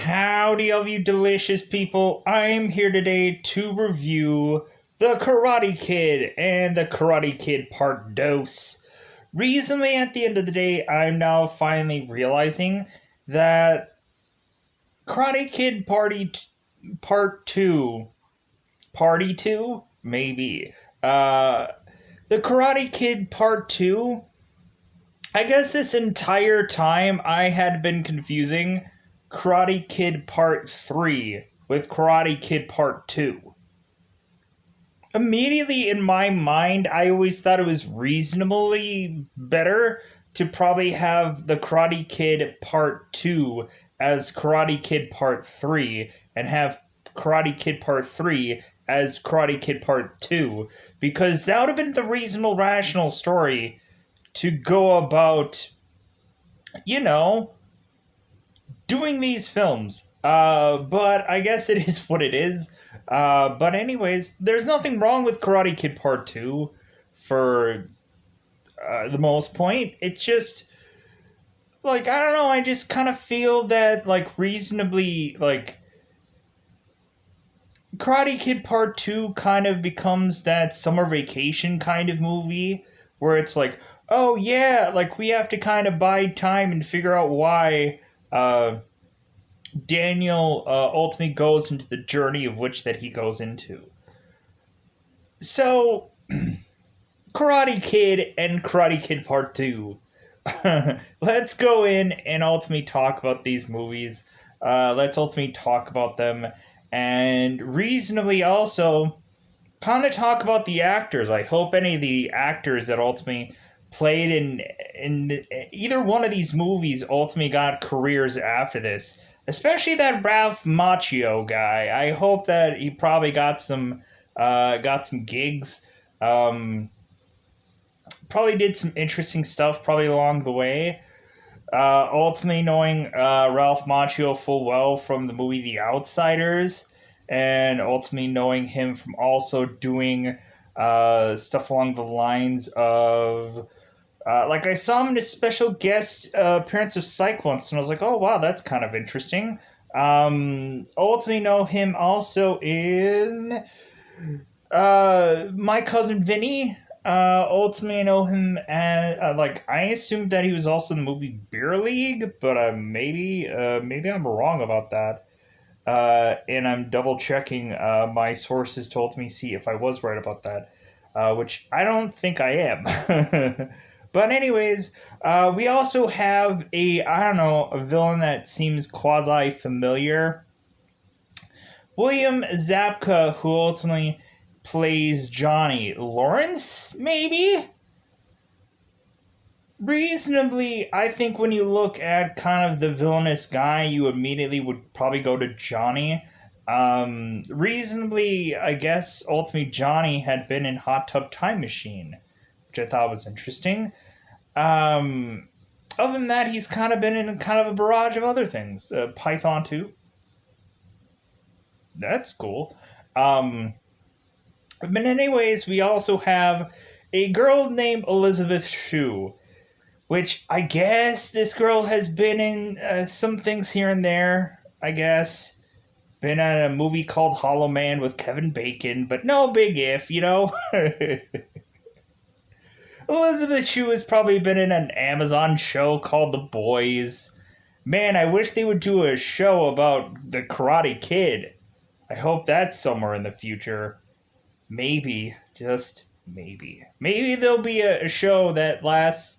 Howdy, all you delicious people. I'm here today to review The Karate Kid and The Karate Kid Part Dos. Recently, at the end of the day, I'm now finally realizing that Karate Kid Part 2, Party 2? Maybe. The Karate Kid Part 2, I guess this entire time I had been confusing Karate Kid Part 3 with Karate Kid Part 2. Immediately in my mind, I always thought it was reasonably better to probably have the Karate Kid Part 2 as Karate Kid Part 3 and have Karate Kid Part 3 as Karate Kid Part 2 because that would have been the reasonable, rational story to go about, you know, doing these films. But I guess it is what it is. But anyways, there's nothing wrong with Karate Kid Part 2 for the most point. It's just, like, I don't know, I just kind of feel that, like, reasonably, like, Karate Kid Part 2 kind of becomes that summer vacation kind of movie where it's like, oh yeah, like, we have to kind of bide time and figure out why, Daniel ultimately goes into the journey of which that he goes into. So, Karate Kid and Karate Kid Part 2. Let's go in and ultimately talk about these movies. Let's ultimately talk about them and reasonably also kind of talk about the actors. I hope any of the actors that ultimately played in either one of these movies ultimately got careers after this. Especially that Ralph Macchio guy. I hope that he probably got some gigs. Probably did some interesting stuff probably along the way. Ultimately, knowing Ralph Macchio full well from the movie The Outsiders, and ultimately knowing him from also doing stuff along the lines of. Like, I saw him in a special guest appearance of Psych once, and I was like, oh, wow, that's kind of interesting. Ultimately know him also in My Cousin Vinny. Ultimately, I know him as, like, I assumed that he was also in the movie Beer League, but maybe I'm wrong about that. And I'm double checking my sources to ultimately see if I was right about that, which I don't think I am. But anyways, we also have a villain that seems quasi familiar. William Zabka, who ultimately plays Johnny Lawrence, maybe? Reasonably, I think when you look at kind of the villainous guy, you immediately would probably go to Johnny. Reasonably, I guess ultimately Johnny had been in Hot Tub Time Machine, which I thought was interesting. Um, Other than that, he's kind of been in kind of a barrage of other things. Python 2. That's cool. Um, but anyways, we also have a girl named Elizabeth Shue, which I guess this girl has been in some things here and there, I guess. Been in a movie called Hollow Man with Kevin Bacon, but no big if, you know? Elizabeth Shue has probably been in an Amazon show called The Boys. Man, I wish they would do a show about the Karate Kid. I hope that's somewhere in the future. Maybe, just maybe. Maybe there'll be a show that lasts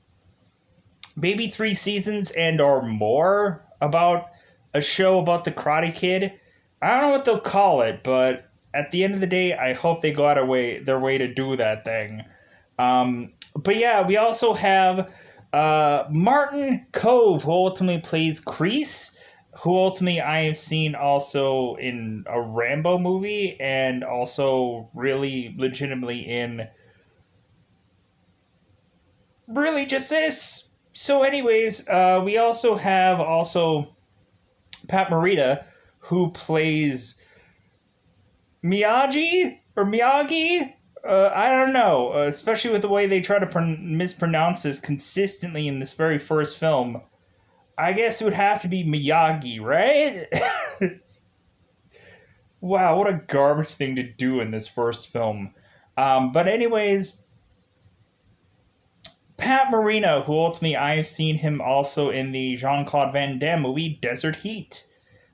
maybe 3 seasons and or more about a show about the Karate Kid. I don't know what they'll call it, but at the end of the day, I hope they go out of their way to do that thing. But yeah, we also have Martin Kove, who ultimately plays Kreese, who ultimately I have seen also in a Rambo movie and also really legitimately in really just this. So anyways, we also have Pat Morita, who plays Miyagi. I don't know, especially with the way they try to mispronounce this consistently in this very first film. I guess it would have to be Miyagi, right? Wow, what a garbage thing to do in this first film. But anyways, Pat Morita, who ultimately I've seen him also in the Jean-Claude Van Damme movie Desert Heat.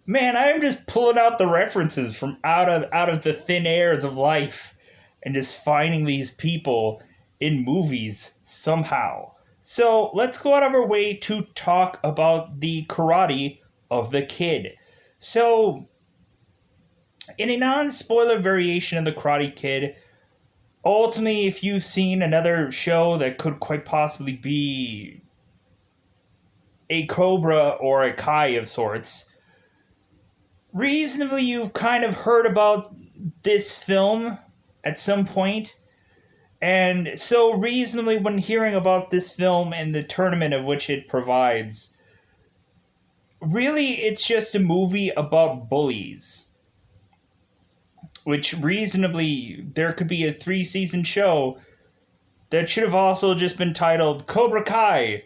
Man, I'm just pulling out the references from out of the thin airs of life and just finding these people in movies somehow. So let's go out of our way to talk about the karate of the kid. So, in a non spoiler variation of the Karate Kid, ultimately, if you've seen another show that could quite possibly be a Cobra or a Kai of sorts, reasonably you've kind of heard about this film at some point. And so, reasonably, when hearing about this film and the tournament of which it provides, really it's just a movie about bullies. Which, reasonably, there could be a 3-season show that should have also just been titled Cobra Kai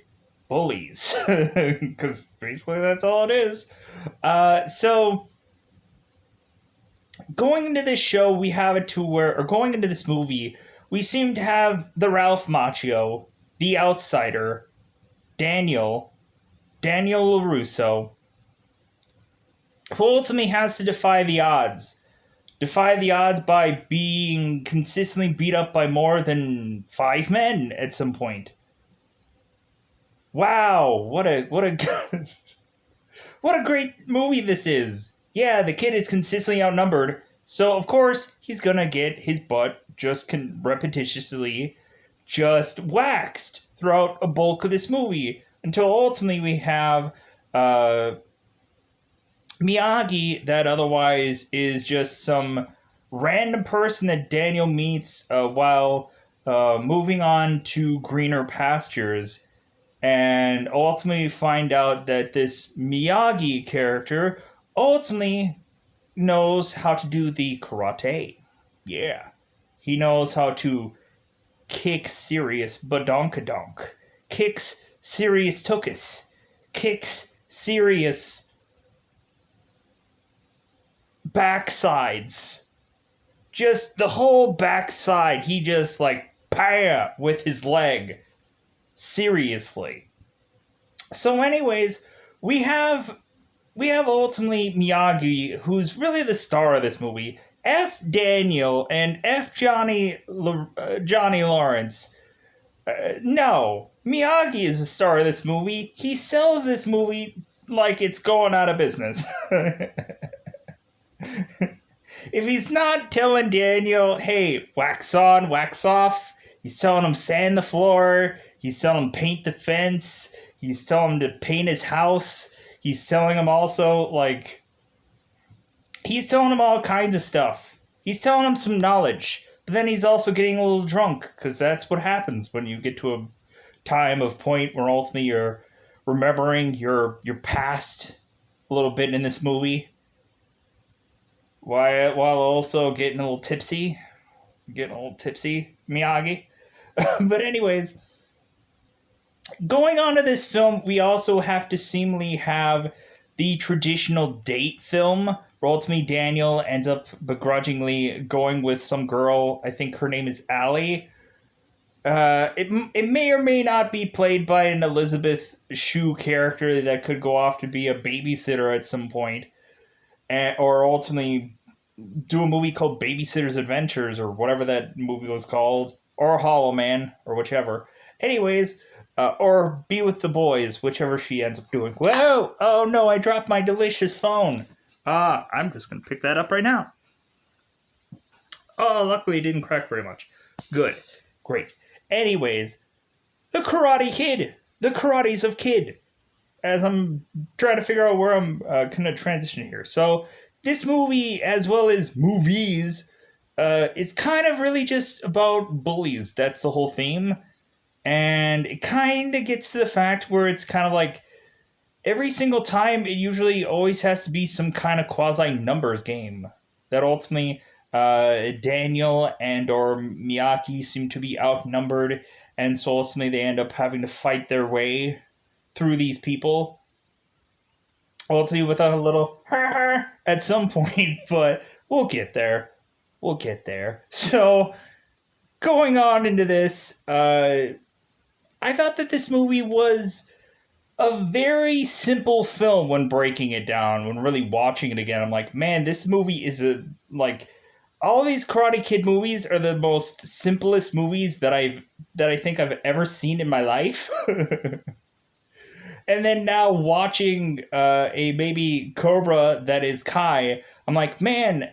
Bullies. Because basically that's all it is. So going into this show, we have it to where, or going into this movie, we seem to have the Ralph Macchio, the Outsider, Daniel LaRusso, who ultimately has to defy the odds. Defy the odds by being consistently beat up by more than 5 men at some point. Wow, what a what a great movie this is. Yeah, the kid is consistently outnumbered, so of course he's gonna get his butt just repetitiously just waxed throughout a bulk of this movie until ultimately we have Miyagi that otherwise is just some random person that Daniel meets while moving on to greener pastures, and ultimately find out that this Miyagi character ultimately knows how to do the karate. Yeah. He knows how to kick serious badonkadonk, kicks serious tukus, kicks serious backsides. Just the whole backside, he just like pah with his leg. Seriously. So anyways, we have ultimately Miyagi, who's really the star of this movie. F. Daniel and F. Johnny Lawrence. No, Miyagi is the star of this movie. He sells this movie like it's going out of business. If he's not telling Daniel, hey, wax on, wax off, he's telling him sand the floor, he's telling him paint the fence, he's telling him to paint his house, he's telling him also, like, he's telling him all kinds of stuff. He's telling him some knowledge, but then he's also getting a little drunk, because that's what happens when you get to a time of point where ultimately you're remembering your past a little bit in this movie. While also getting a little tipsy. Miyagi. But anyways, going on to this film, we also have to seemingly have the traditional date film, where ultimately Daniel ends up begrudgingly going with some girl. I think her name is Allie. It may or may not be played by an Elizabeth Shue character that could go off to be a babysitter at some point. Or ultimately do a movie called Babysitter's Adventures, or whatever that movie was called, or Hollow Man, or whichever. Anyways, or Be With the Boys, whichever she ends up doing. Whoa! Oh no, I dropped my delicious phone. I'm just gonna pick that up right now. Oh, luckily it didn't crack very much. Good. Great. Anyways, the Karate Kid. The Karates of Kid. As I'm trying to figure out where I'm going to transition here. So, this movie, as well as movies, is kind of really just about bullies. That's the whole theme. And it kind of gets to the fact where it's kind of like every single time, it usually always has to be some kind of quasi-numbers game. That ultimately, Daniel and or Miyagi seem to be outnumbered. And so ultimately they end up having to fight their way through these people. ultimately with a little at some point, but we'll get there. We'll get there. So going on into this, I thought that this movie was a very simple film when breaking it down. When really watching it again, I'm like, man, this movie is a like all these Karate Kid movies are the most simplest movies that I think I've ever seen in my life. And then now watching a baby Cobra that is Kai, I'm like, man,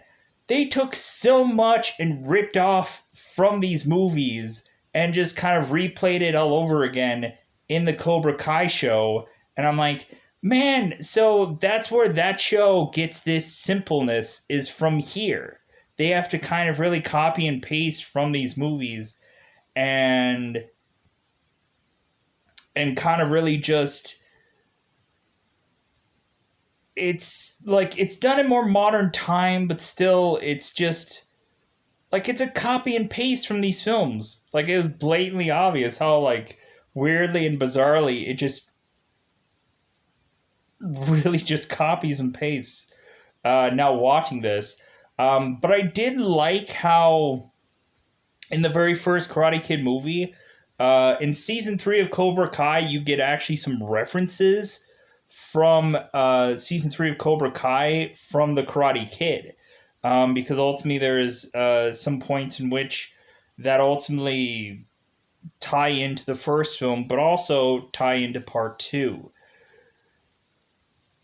they took so much and ripped off from these movies and just kind of replayed it all over again in the Cobra Kai show. And I'm like, man, so that's where that show gets this simpleness is from here. They have to kind of really copy and paste from these movies and kind of really just it's like it's done in more modern time, but still it's just like it's a copy and paste from these films. Like it was blatantly obvious how like weirdly and bizarrely it just really just copies and pastes. Now watching this, but I did like how in the very first Karate Kid movie, in season 3 of Cobra Kai, you get actually some references from season 3 of Cobra Kai from the Karate Kid. Because ultimately there is some points in which that ultimately tie into the first film, but also tie into part 2.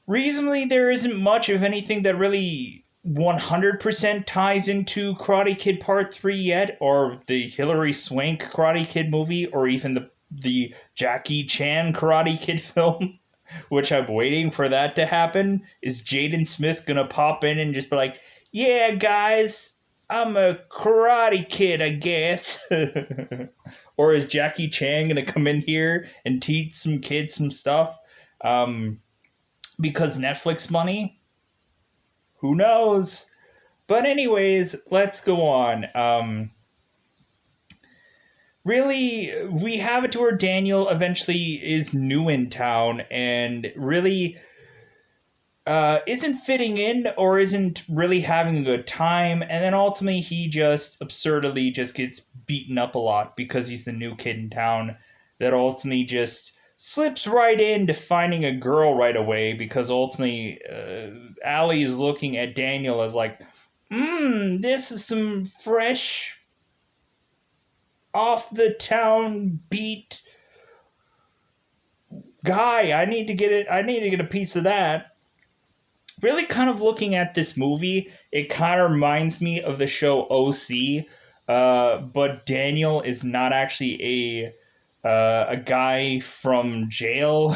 Reasonably, there isn't much of anything that really 100% ties into Karate Kid Part 3 yet, or the Hilary Swank Karate Kid movie, or even the Jackie Chan Karate Kid film, which I'm waiting for that to happen. Is Jaden Smith gonna pop in and just be like, yeah, guys, I'm a Karate Kid, I guess? Or is Jackie Chan gonna come in here and teach some kids some stuff? Because Netflix money? Who knows? But anyways, let's go on. Really, we have it to where Daniel eventually is new in town and really isn't fitting in or isn't really having a good time. And then ultimately he just absurdly just gets beaten up a lot because he's the new kid in town that ultimately just slips right into finding a girl right away because ultimately Allie is looking at Daniel as like, this is some fresh off the town beat guy. I need to get it. I need to get a piece of that. Really kind of looking at this movie, it kind of reminds me of the show OC, but Daniel is not actually a guy from jail.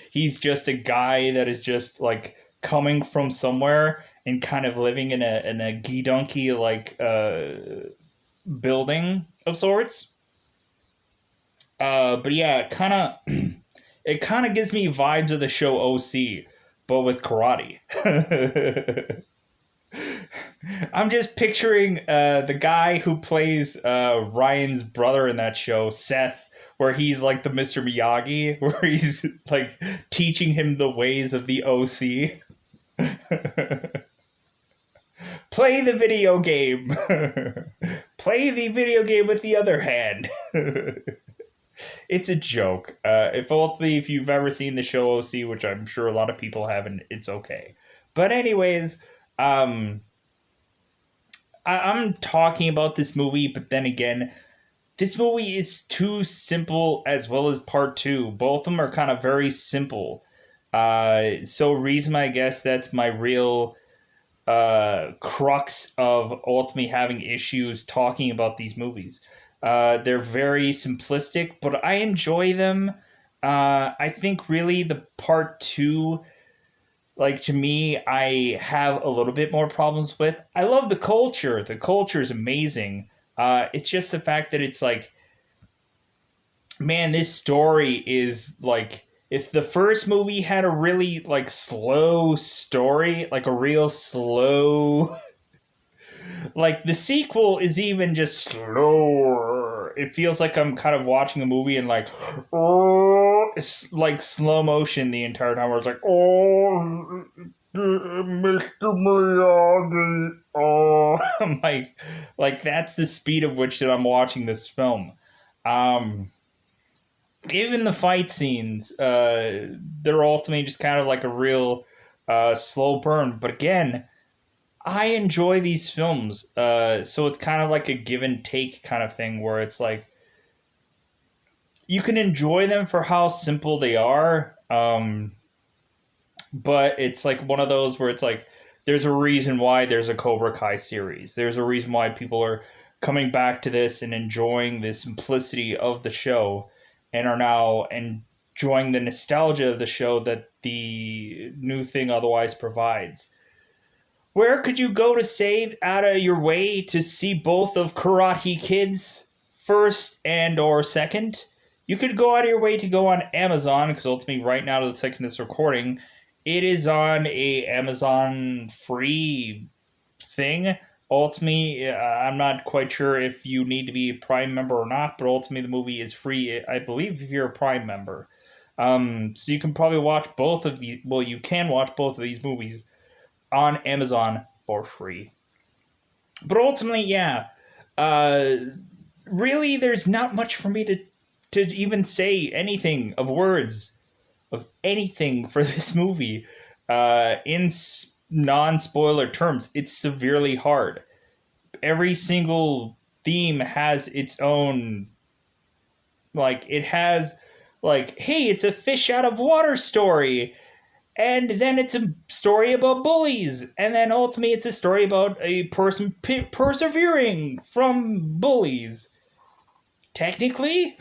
He's just a guy that is just like coming from somewhere and kind of living in a gedunky like building of sorts. But yeah, it kind of gives me vibes of the show OC, but with karate. I'm just picturing the guy who plays Ryan's brother in that show, Seth, where he's like the Mr. Miyagi, where he's like teaching him the ways of the OC. Play the video game. Play the video game with the other hand. It's a joke. If you've ever seen the show OC, which I'm sure a lot of people haven't, it's okay. But anyways, I'm talking about this movie, but then again, this movie is too simple as well as part two. Both of them are kind of very simple. So reason I guess that's my real crux of ultimately having issues talking about these movies. They're very simplistic, but I enjoy them. I think really the part two, like to me, I have a little bit more problems with. I love the culture. The culture is amazing. It's just the fact that it's like, man, this story is like, if the first movie had a really like slow story, like a real slow, like the sequel is even just slower. It feels like I'm kind of watching a movie and like, oh, it's like slow motion the entire time where it's like, oh, Mr. Miyagi, oh. I'm like that's the speed of which that I'm watching this film. Um, Even the fight scenes, they're ultimately just kind of like a real slow burn. But again, I enjoy these films. So it's kind of like a give and take kind of thing where it's like you can enjoy them for how simple they are. But it's like one of those where it's like there's a reason why there's a Cobra Kai series. There's a reason why people are coming back to this and enjoying the simplicity of the show and are now enjoying the nostalgia of the show that the new thing otherwise provides. Where could you go to save out of your way to see both of Karate Kid's first and or second? You could go out of your way to go on Amazon because ultimately right now to the second this recording, it is on a Amazon free thing. Ultimately, I'm not quite sure if you need to be a Prime member or not, but ultimately the movie is free, I believe, if you're a Prime member. So you can probably watch both of these. Well, you can watch both of these movies on Amazon for free. But ultimately, yeah, uh, really, there's not much for me to even say anything of words of anything for this movie. In non spoiler terms, it's severely hard. Every single theme has its own, like, it has, like, hey, it's a fish out of water story. And then it's a story about bullies. And then ultimately it's a story about a person persevering from bullies. Technically?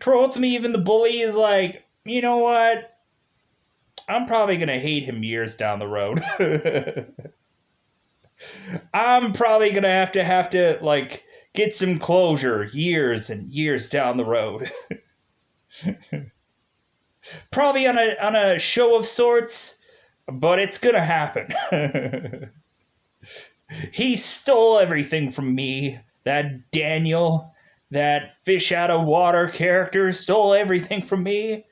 To me, even the bully is like, you know what? I'm probably going to hate him years down the road. I'm probably going to have to, like, get some closure years and years down the road. Probably on a show of sorts, but it's gonna happen. He stole everything from me. That Daniel, that fish out of water character, stole everything from me.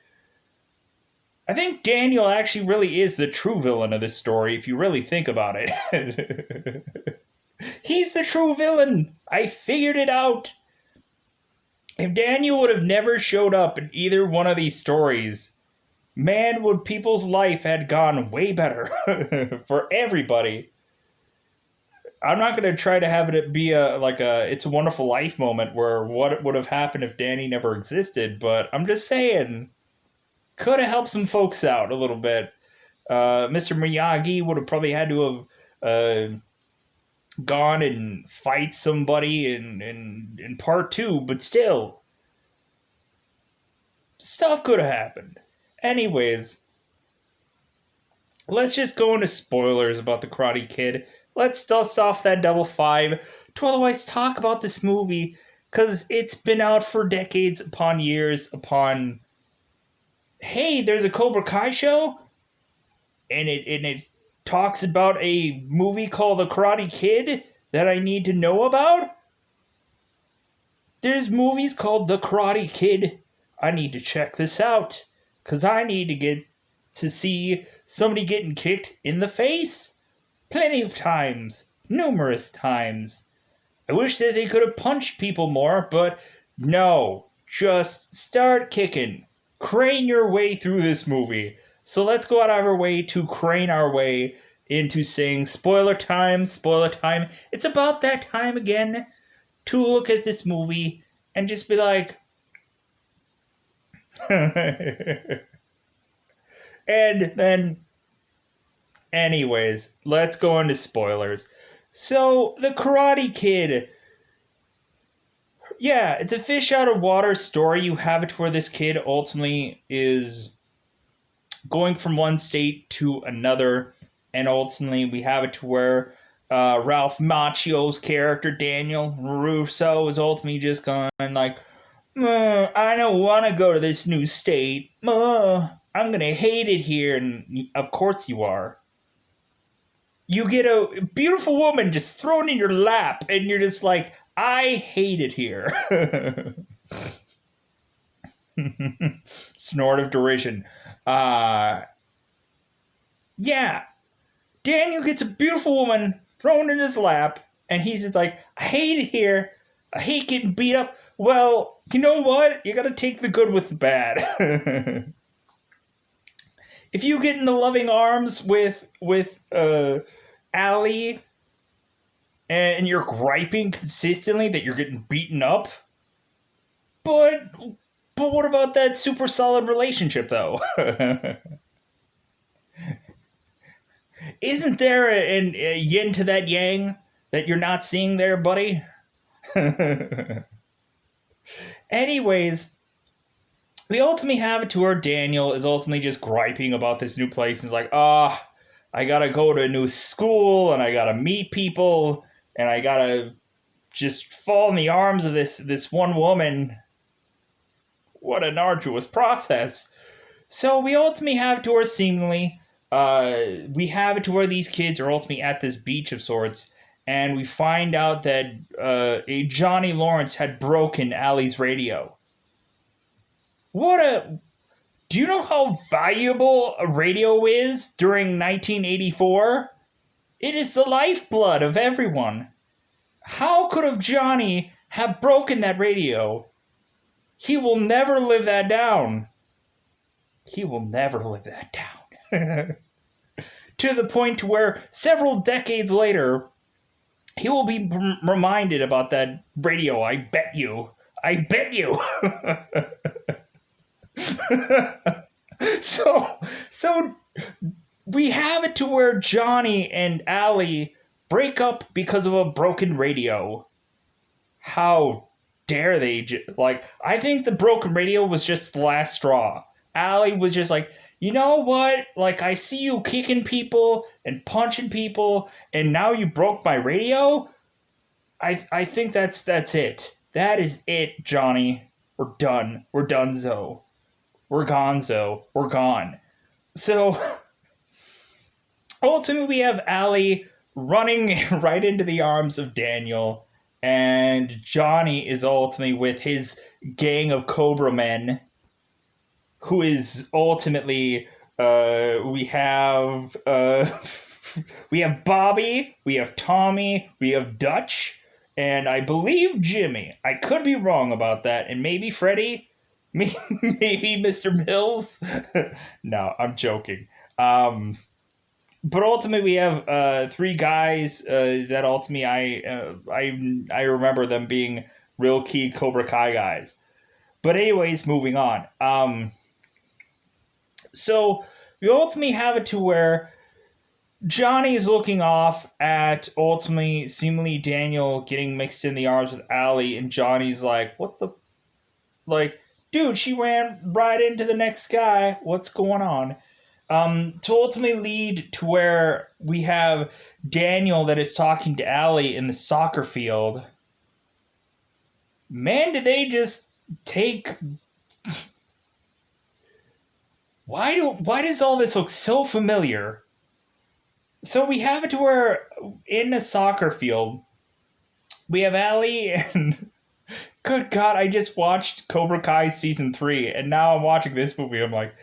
I think Daniel actually really is the true villain of this story, if you really think about it. He's the true villain. I figured it out. If Daniel would have never showed up in either one of these stories, man, would people's life had gone way better for everybody. I'm not going to try to have it be a It's a Wonderful Life moment where what would have happened if Danny never existed, but I'm just saying, could have helped some folks out a little bit. Mr. Miyagi would have probably had to have gone and fight somebody in part two, but still, stuff could have happened. Anyways, let's just go into spoilers about the Karate Kid. Let's dust off that double five to otherwise talk about this movie, because it's been out for decades upon years upon, hey, there's a Cobra Kai show, and it talks about a movie called The Karate Kid that I need to know about. There's movies called The Karate Kid. I need to check this out, because I need to get to see somebody getting kicked in the face. Plenty of times. Numerous times. I wish that they could have punched people more, but no. Just start kicking. Crane your way through this movie. So let's go out of our way to crane our way into saying spoiler time, spoiler time. It's about that time again to look at this movie and just be like, and then, anyways, let's go into spoilers. So, The Karate Kid. Yeah, it's a fish out of water story. You have it where this kid ultimately is going from one state to another, and ultimately we have it to where Ralph Macchio's character, Daniel Russo, is ultimately just going like, I don't want to go to this new state. I'm going to hate it here. And of course you are. You get a beautiful woman just thrown in your lap, and you're just like, I hate it here. Snort of derision. Uh, yeah, Daniel gets a beautiful woman thrown in his lap, and he's just like, I hate it here. I hate getting beat up. Well, you know what? You gotta take the good with the bad. If you get in the loving arms with Allie, and you're griping consistently that you're getting beaten up, but what about that super solid relationship though? Isn't there a yin to that yang that you're not seeing there, buddy? Anyways, we ultimately have it to where Daniel is ultimately just griping about this new place. He's like, I gotta go to a new school, and I gotta meet people, and I gotta just fall in the arms of this one woman. What an arduous process. So we ultimately have it to where seemingly, we have it to where these kids are ultimately at this beach of sorts, and we find out that a Johnny Lawrence had broken Allie's radio. Do you know how valuable a radio is during 1984? It is the lifeblood of everyone. How could have Johnny have broken that radio? He will never live that down. He will never live that down. To the point where several decades later, he will be reminded about that radio. I bet you. I bet you. So we have it to where Johnny and Allie break up because of a broken radio. How dare they? I think the broken radio was just the last straw. Allie was just like, you know what? Like, I see you kicking people and punching people, and now you broke my radio? I think that's it. That is it, Johnny. We're done. We're donezo. We're gonzo. We're gone. So, ultimately, we have Allie running right into the arms of Daniel, and Johnny is ultimately with his gang of Cobra men, who is ultimately, we have Bobby, we have Tommy, we have Dutch, and I believe Jimmy. I could be wrong about that, and maybe Freddy, maybe Mr. Mills. No, I'm joking. But ultimately, we have three guys that ultimately I remember them being real key Cobra Kai guys. But anyways, moving on. So we ultimately have it to where Johnny's looking off at ultimately seemingly Daniel getting mixed in the arms with Allie, and Johnny's like, what the, like, dude, she ran right into the next guy. What's going on? To ultimately lead to where we have Daniel that is talking to Allie in the soccer field. Man, did they just take... Why does all this look so familiar? So we have it to where in a soccer field, we have Allie and... Good God, I just watched Cobra Kai Season 3, and now I'm watching this movie, I'm like...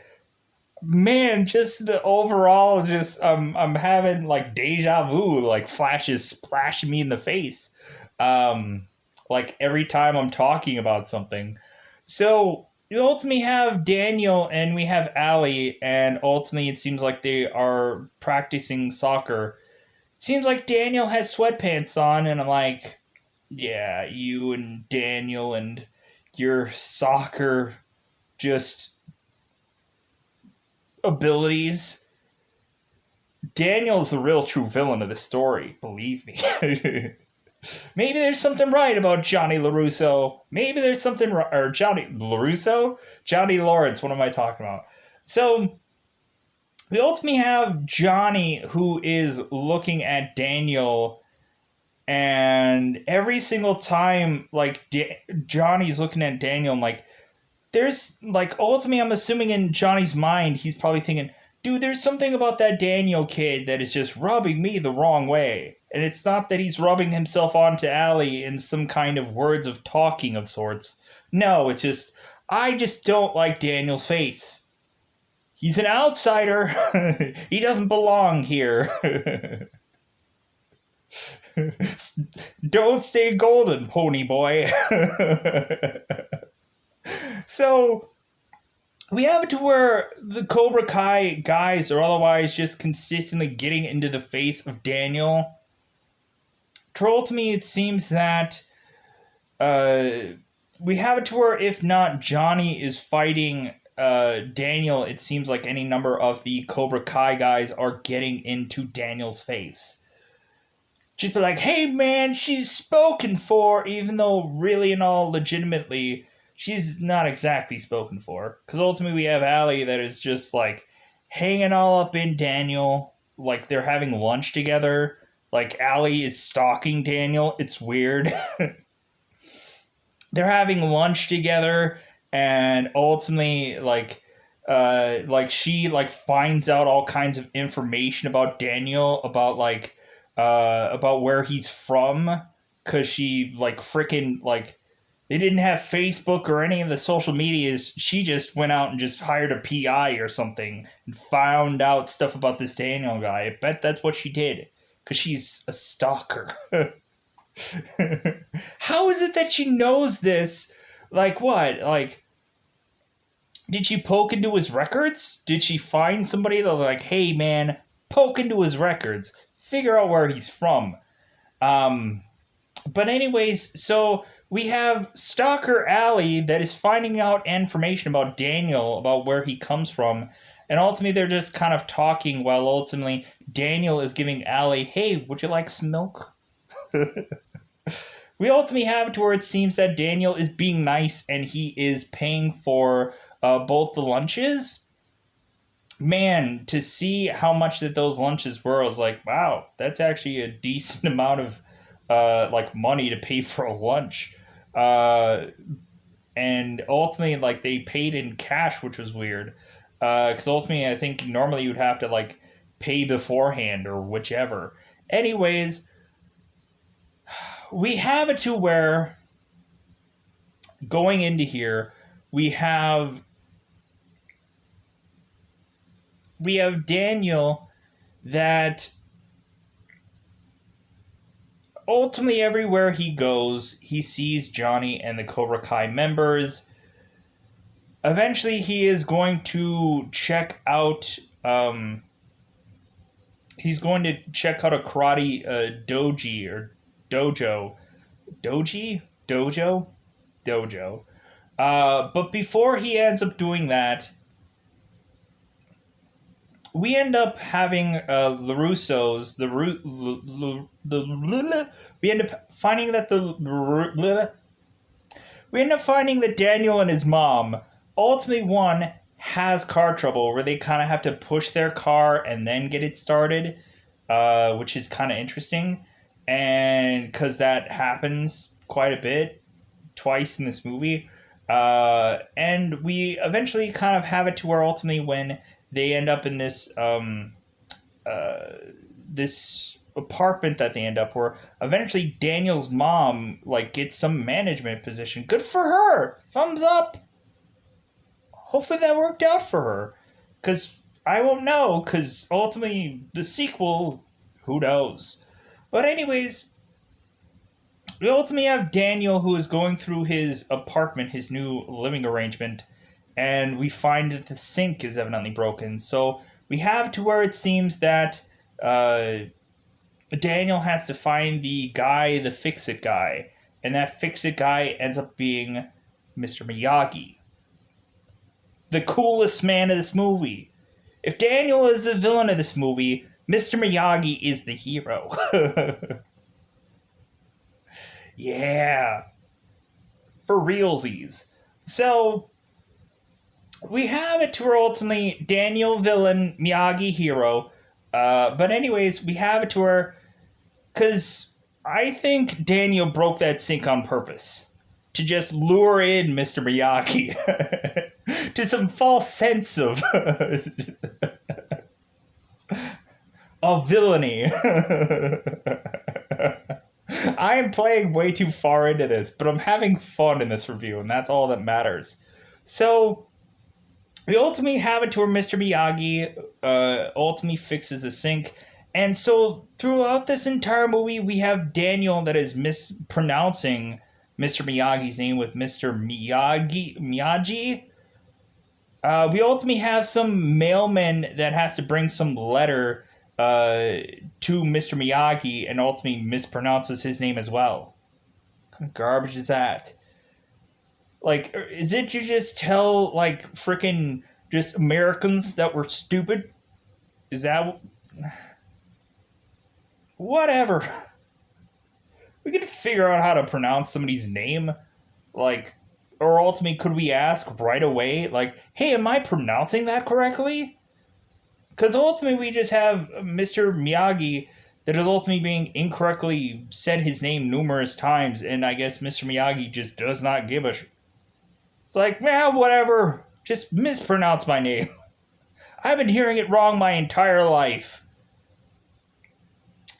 Man, just the overall, just I'm having like deja vu, like flashes splashing me in the face, like every time I'm talking about something. So you ultimately have Daniel and we have Allie, and ultimately it seems like they are practicing soccer. It seems like Daniel has sweatpants on, and I'm like, yeah, you and Daniel and your soccer just abilities. Daniel's the real true villain of the story, believe me. Maybe there's something right about Johnny LaRusso. Maybe there's something right, or Johnny LaRusso? Johnny Lawrence, what am I talking about? So, we ultimately have Johnny who is looking at Daniel, and every single time, like, Johnny's looking at Daniel, I'm like, there's, like, ultimately, I'm assuming in Johnny's mind, he's probably thinking, dude, there's something about that Daniel kid that is just rubbing me the wrong way. And it's not that he's rubbing himself onto Allie in some kind of words of talking of sorts. No, it's just, I just don't like Daniel's face. He's an outsider. He doesn't belong here. Don't stay golden, pony boy. So we have it to where the Cobra Kai guys are otherwise just consistently getting into the face of Daniel. Troll to me, it seems that we have it to where if not Johnny is fighting Daniel, it seems like any number of the Cobra Kai guys are getting into Daniel's face. Just be like, hey man, she's spoken for, even though really and all legitimately, she's not exactly spoken for. Because ultimately we have Allie that is just like hanging all up in Daniel, like they're having lunch together. Like Allie is stalking Daniel. It's weird. They're having lunch together, and ultimately she like finds out all kinds of information about Daniel, about where he's from, because she like freaking like they didn't have Facebook or any of the social medias. She just went out and just hired a PI or something and found out stuff about this Daniel guy. I bet that's what she did, because she's a stalker. How is it that she knows this? Like what? Like, did she poke into his records? Did she find somebody that was like, hey man, poke into his records, figure out where he's from? But anyways, so we have Stalker Allie that is finding out information about Daniel, about where he comes from. And ultimately, they're just kind of talking while ultimately Daniel is giving Allie, hey, would you like some milk? We ultimately have to where it seems that Daniel is being nice and he is paying for both the lunches. Man, to see how much that those lunches were, I was like, wow, that's actually a decent amount of like money to pay for a lunch. And ultimately, like they paid in cash, which was weird. Because ultimately, I think normally you'd have to like pay beforehand or whichever. Anyways, we have it to where going into here, we have Daniel that ultimately everywhere he goes, he sees Johnny and the Cobra Kai members. Eventually, he is going to check out. He's going to check out a karate doji or dojo. Dojo. But before he ends up doing that, we end up having the Russos. We end up finding that Daniel and his mom ultimately one has car trouble where they kind of have to push their car and then get it started, which is kind of interesting. And because that happens quite a bit, twice in this movie. And we eventually kind of have it to where ultimately when they end up in this this apartment that they end up where eventually Daniel's mom like gets some management position. Good for her. Thumbs up. Hopefully that worked out for her. Because I won't know, because ultimately the sequel, who knows? But anyways, we ultimately have Daniel who is going through his apartment, his new living arrangement, and we find that the sink is evidently broken. So we have to where it seems that Daniel has to find the guy, the fix-it guy, and that fix-it guy ends up being Mr. Miyagi, the coolest man of this movie. If Daniel is the villain of this movie, Mr. Miyagi is the hero. Yeah. For realsies. So, we have it to where ultimately Daniel villain, Miyagi hero. But anyways, we have it to where, because I think Daniel broke that sink on purpose to just lure in Mr. Miyagi to some false sense of villainy. I am playing way too far into this, but I'm having fun in this review, and that's all that matters. So we ultimately have it to where Mr. Miyagi ultimately fixes the sink. And so throughout this entire movie, we have Daniel that is mispronouncing Mr. Miyagi's name with Mr. Miyagi. We ultimately have some mailman that has to bring some letter to Mr. Miyagi and ultimately mispronounces his name as well. What kind of garbage is that? Like, is it you just tell, like, freaking just Americans that we're stupid? Is that. Whatever. We could figure out how to pronounce somebody's name. Like, or ultimately, could we ask right away, like, hey, am I pronouncing that correctly? Because ultimately, we just have Mr. Miyagi that is ultimately being incorrectly said his name numerous times, and I guess Mr. Miyagi just does not give a. It's like, man, whatever. Just mispronounce my name. I've been hearing it wrong my entire life.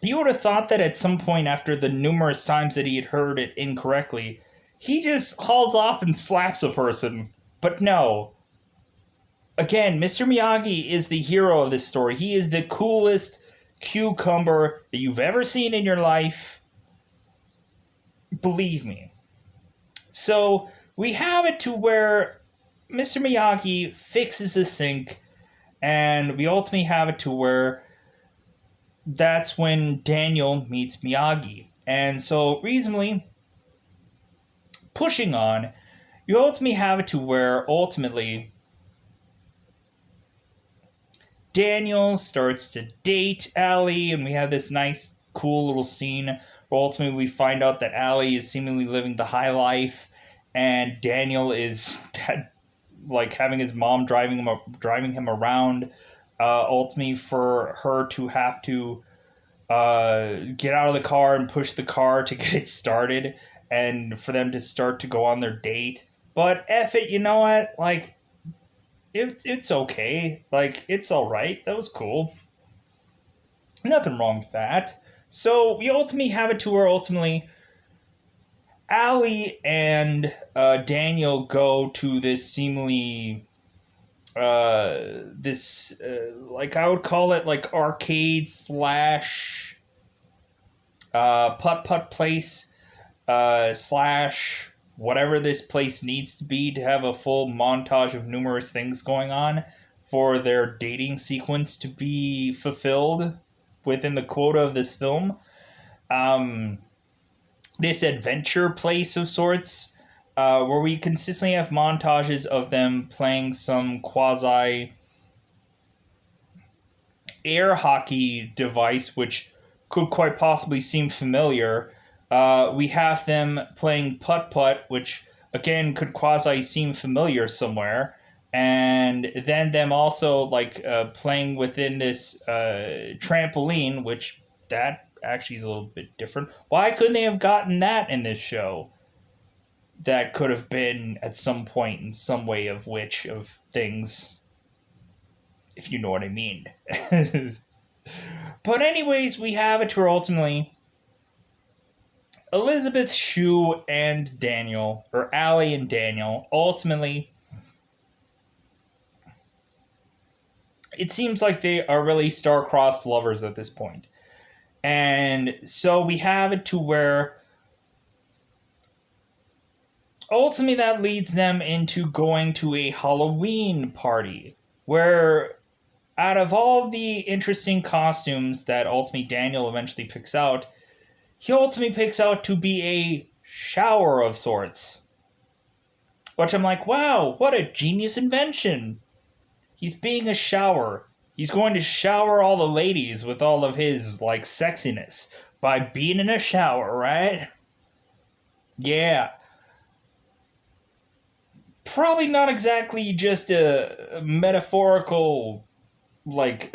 You would have thought that at some point after the numerous times that he had heard it incorrectly, he just hauls off and slaps a person. But no. Again, Mr. Miyagi is the hero of this story. He is the coolest cucumber that you've ever seen in your life. Believe me. So, we have it to where Mr. Miyagi fixes the sink, and we ultimately have it to where that's when Daniel meets Miyagi. And so, reasonably, pushing on, you ultimately have it to where ultimately Daniel starts to date Allie, and we have this nice, cool little scene where ultimately we find out that Allie is seemingly living the high life, and Daniel is like having his mom driving him around. Ultimately, for her to have to get out of the car and push the car to get it started, and for them to start to go on their date. But F it, you know what? Like, it's okay. Like, it's alright. That was cool. Nothing wrong with that. So, we ultimately have it to where ultimately Allie and Daniel go to this seemingly like I would call it like arcade slash putt putt place slash whatever this place needs to be to have a full montage of numerous things going on for their dating sequence to be fulfilled within the quota of this film. Um, this adventure place of sorts, where we consistently have montages of them playing some quasi air hockey device, which could quite possibly seem familiar. We have them playing putt putt, which again could quasi seem familiar somewhere. And then them also like playing within this trampoline, which that actually is a little bit different. Why couldn't they have gotten that in this show? That could have been at some point in some way of which of things, if you know what I mean. But anyways, we have it to ultimately Elizabeth Shue and Daniel, or Allie and Daniel, ultimately it seems like they are really star-crossed lovers at this point. And so we have it to where ultimately that leads them into going to a Halloween party where out of all the interesting costumes that ultimately Daniel eventually picks out, he ultimately picks out to be a shower of sorts. Which I'm like, wow, what a genius invention. He's being a shower. He's going to shower all the ladies with all of his, like, sexiness by being in a shower, right? Yeah. Probably not exactly just a metaphorical like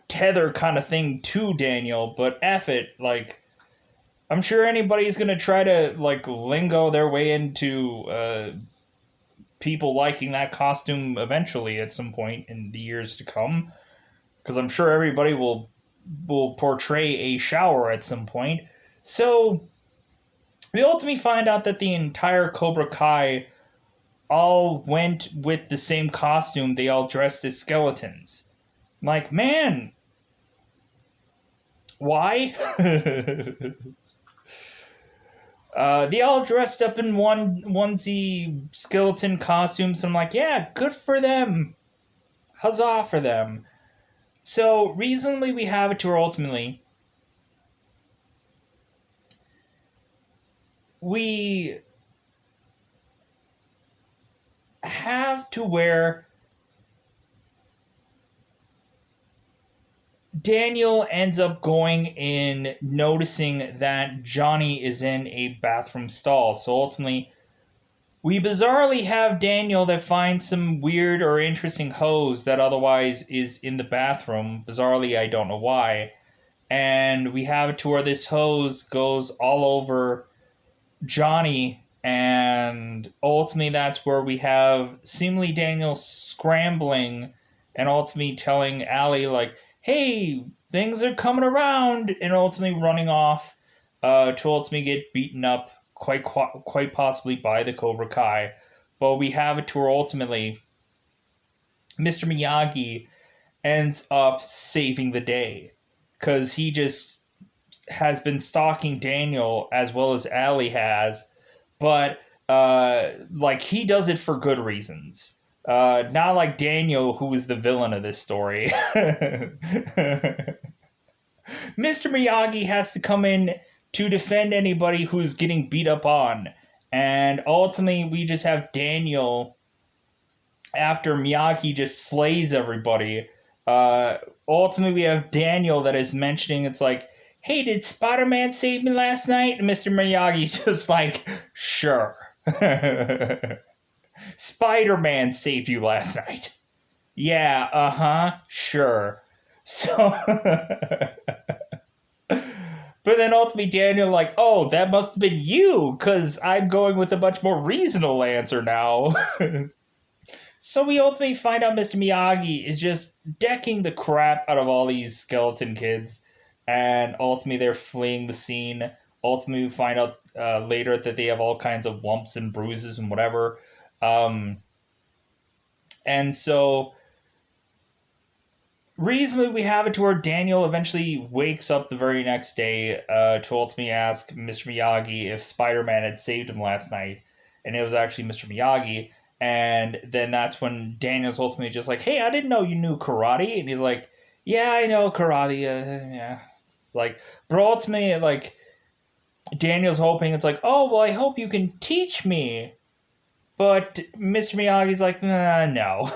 tether kind of thing to Daniel, but F it, like I'm sure anybody's gonna try to like lingo their way into people liking that costume eventually at some point in the years to come, because I'm sure everybody will portray a shower at some point. So we ultimately find out that the entire Cobra Kai all went with the same costume. They all dressed as skeletons. I'm like, man, why? They all dressed up in one onesie skeleton costumes. I'm like, yeah, good for them. Huzzah for them. So recently we have it to where ultimately we have to where Daniel ends up going in noticing that Johnny is in a bathroom stall. So ultimately, we bizarrely have Daniel that finds some weird or interesting hose that otherwise is in the bathroom. Bizarrely, I don't know why. And we have it to where this hose goes all over Johnny, and ultimately that's where we have seemingly Daniel scrambling and ultimately telling Allie, like, hey, things are coming around, and ultimately running off to ultimately get beaten up quite possibly by the Cobra Kai. But we have it to where ultimately Mr. Miyagi ends up saving the day because he just has been stalking Daniel as well as Allie has, but like he does it for good reasons. Not like Daniel, who is the villain of this story. Mr. Miyagi has to come in to defend anybody who's getting beat up on. And ultimately, we just have Daniel, after Miyagi just slays everybody. Uh, Ultimately, we have Daniel that is mentioning, it's like, hey, did Spider Man save me last night? And Mr. Miyagi's just like, sure. Spider Man saved you last night. Yeah, sure. So. But then ultimately Daniel like, oh, that must have been you, because I'm going with a much more reasonable answer now. So we ultimately find out Mr. Miyagi is just decking the crap out of all these skeleton kids, and ultimately they're fleeing the scene. Ultimately, we find out later that they have all kinds of lumps and bruises and whatever. Um, and so reasonably, we have it to where Daniel eventually wakes up the very next day to ultimately ask Mr. Miyagi if Spider-Man had saved him last night, and it was actually Mr. Miyagi. And then that's when Daniel's ultimately just like, "Hey, I didn't know you knew karate," and he's like, "Yeah, I know karate. Yeah." It's like, but ultimately, like Daniel's hoping it's like, "Oh, well, I hope you can teach me." But Mr. Miyagi's like, nah, no.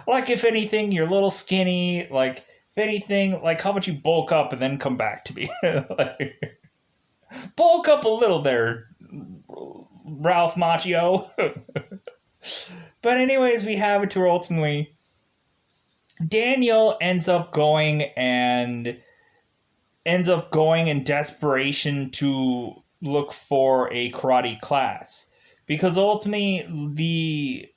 Like, if anything, you're a little skinny. Like, if anything, like, how about you bulk up and then come back to me? Like, bulk up a little there, Ralph Macchio. But anyways, we have it to where ultimately Daniel ends up going in desperation to look for a karate class. Because ultimately the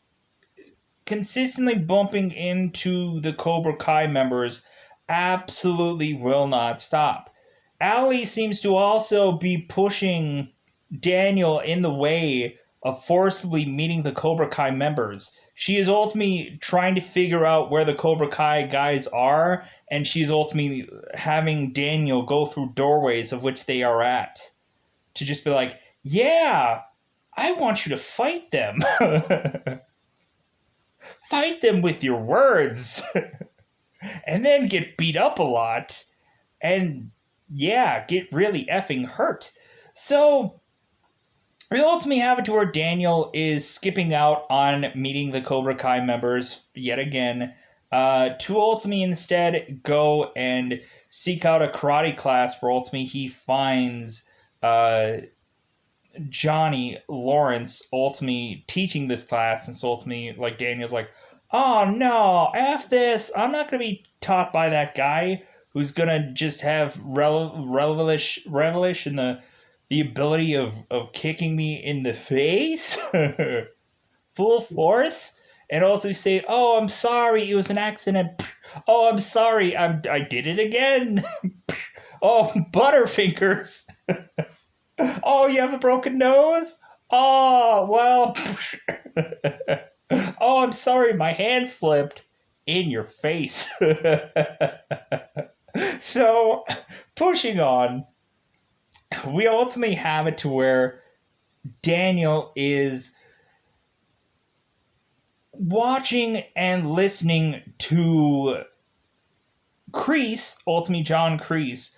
consistently bumping into the Cobra Kai members absolutely will not stop. Allie seems to also be pushing Daniel in the way of forcibly meeting the Cobra Kai members. She is ultimately trying to figure out where the Cobra Kai guys are, and she's ultimately having Daniel go through doorways of which they are at to just be like, yeah, I want you to fight them. Fight them with your words. And then get beat up a lot. And yeah, get really effing hurt. So we ultimately have it to where Daniel is skipping out on meeting the Cobra Kai members yet again, to ultimately instead go and seek out a karate class where ultimately he finds Johnny Lawrence ultimately teaching this class, and so ultimately, like, Daniel's like, oh no, F this, I'm not gonna be taught by that guy who's gonna just have relish in the ability of kicking me in the face full force, and also say, oh, I'm sorry, it was an accident. Oh, I'm sorry, I did it again. Oh, Butterfingers. Oh, you have a broken nose? Oh, well. Oh, I'm sorry, my hand slipped in your face. So, pushing on, we ultimately have it to where Daniel is watching and listening to Kreese, ultimately John Kreese,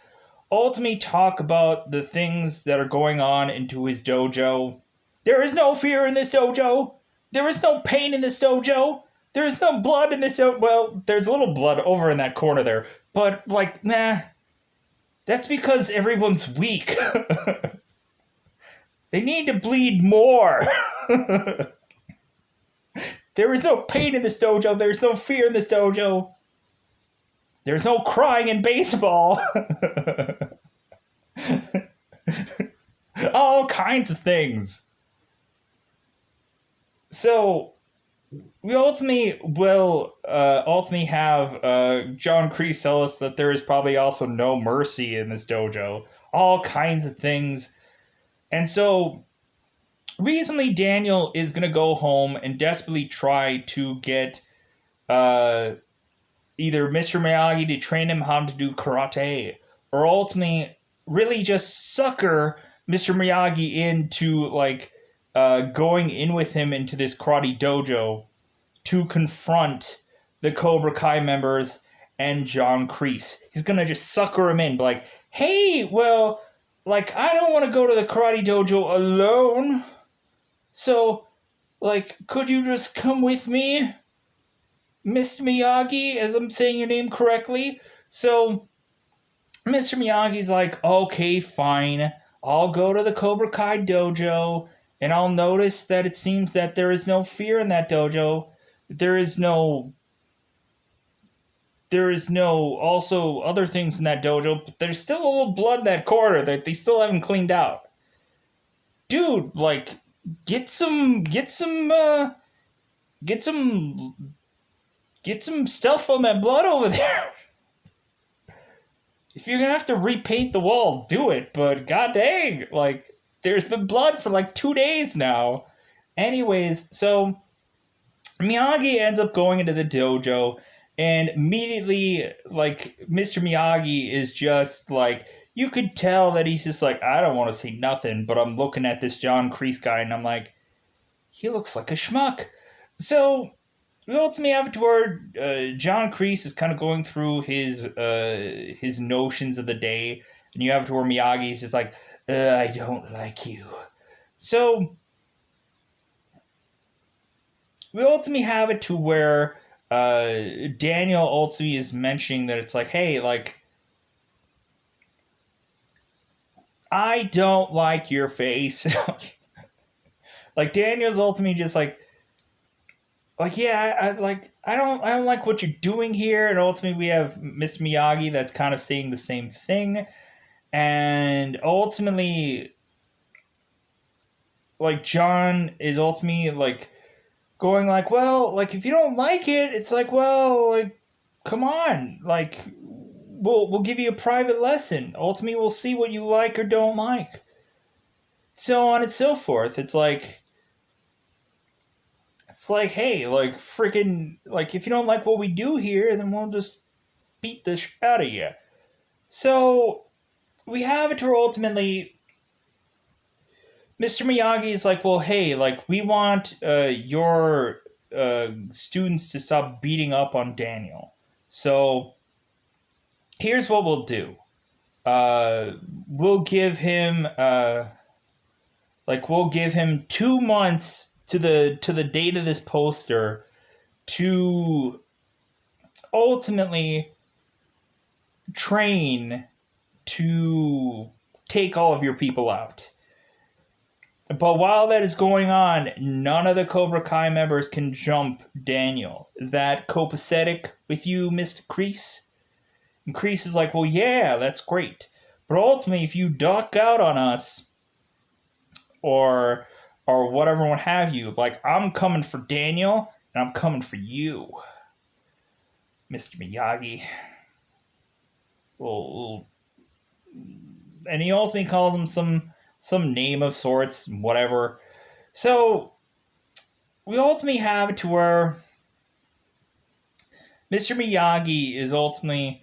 ultimately talk about the things that are going on into his dojo. There is no fear in this dojo. There is no pain in this dojo. There is no blood in this dojo. Well, there's a little blood over in that corner there, but like, nah, that's because everyone's weak. They need to bleed more. There is no pain in this dojo. There's no fear in this dojo. There's no crying in baseball. All kinds of things. So we ultimately will ultimately have John Kreese tell us that there is probably also no mercy in this dojo. All kinds of things. And so recently Daniel is going to go home and desperately try to get either Mr. Miyagi to train him how to do karate, or ultimately really just sucker Mr. Miyagi into like going in with him into this karate dojo to confront the Cobra Kai members and John Kreese. He's gonna just sucker him in, be like, hey, well, like I don't want to go to the karate dojo alone, so like could you just come with me? Mr. Miyagi, as I'm saying your name correctly. So Mr. Miyagi's like, okay, fine. I'll go to the Cobra Kai dojo, and I'll notice that it seems that there is no fear in that dojo. There is no also other things in that dojo, but there's still a little blood in that corner that they still haven't cleaned out. Dude, like, get some stuff on that blood over there. If you're gonna have to repaint the wall, do it. But god dang, like, there's been blood for like 2 days now. Anyways, so Miyagi ends up going into the dojo, and immediately, like, Mr. Miyagi is just like, you could tell that he's just like, I don't want to see nothing, but I'm looking at this John Kreese guy, and I'm like, he looks like a schmuck. So we ultimately have it to where John Kreese is kind of going through his notions of the day, and you have it to where Miyagi's just like, I don't like you. So we ultimately have it to where Daniel ultimately is mentioning that it's like, hey, like, I don't like your face. Like Daniel's ultimately just like yeah, I don't like what you're doing here, and ultimately we have Miss Miyagi that's kind of saying the same thing, and ultimately, like John is ultimately like going like, well, like if you don't like it, it's like, well, like come on, like we'll give you a private lesson. Ultimately, we'll see what you like or don't like, so on and so forth. It's like, hey, like, freaking, like, if you don't like what we do here, then we'll just beat the shit out of you. So, we have it where ultimately, Mr. Miyagi is like, well, hey, like, we want your students to stop beating up on Daniel. So, here's what we'll do. We'll give him, we'll give him 2 months to the date of this poster to ultimately train to take all of your people out. But while that is going on, none of the Cobra Kai members can jump Daniel. Is that copacetic with you, Mr. Kreese? And Kreese is like, well, yeah, that's great. But ultimately, if you duck out on us, or whatever, what have you, like, I'm coming for Daniel, and I'm coming for you, Mr. Miyagi. Well, and he ultimately calls him some name of sorts, whatever. So we ultimately have it to where Mr. Miyagi is ultimately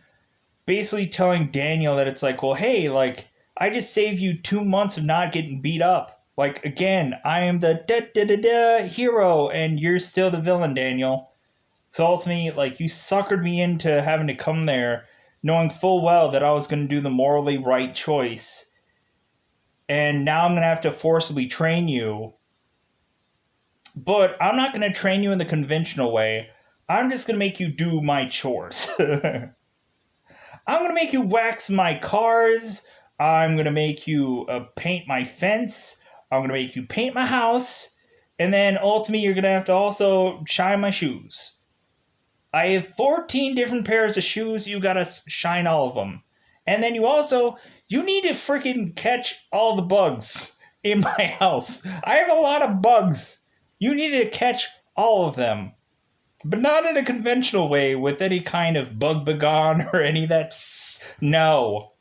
basically telling Daniel that it's like, well, hey, like, I just saved you 2 months of not getting beat up. Like, again, I am the da-da-da-da hero, and you're still the villain, Daniel. So ultimately, like, you suckered me into having to come there knowing full well that I was going to do the morally right choice. And now I'm going to have to forcibly train you. But I'm not going to train you in the conventional way. I'm just going to make you do my chores. I'm going to make you wax my cars. I'm going to make you paint my fence. I'm going to make you paint my house. And then ultimately, you're going to have to also shine my shoes. I have 14 different pairs of shoes. You got to shine all of them. And then you need to freaking catch all the bugs in my house. I have a lot of bugs. You need to catch all of them. But not in a conventional way with any kind of bug begone or any of that. No.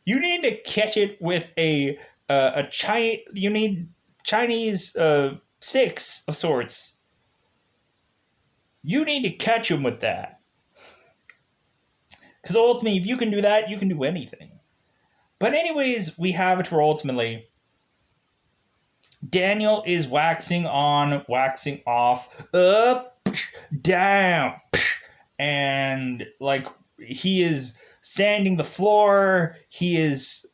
You need to catch it with you need Chinese sticks of sorts. You need to catch them with that. Because ultimately, if you can do that, you can do anything. But anyways, we have it where ultimately Daniel is waxing on, waxing off, up, down, and like he is sanding the floor. He is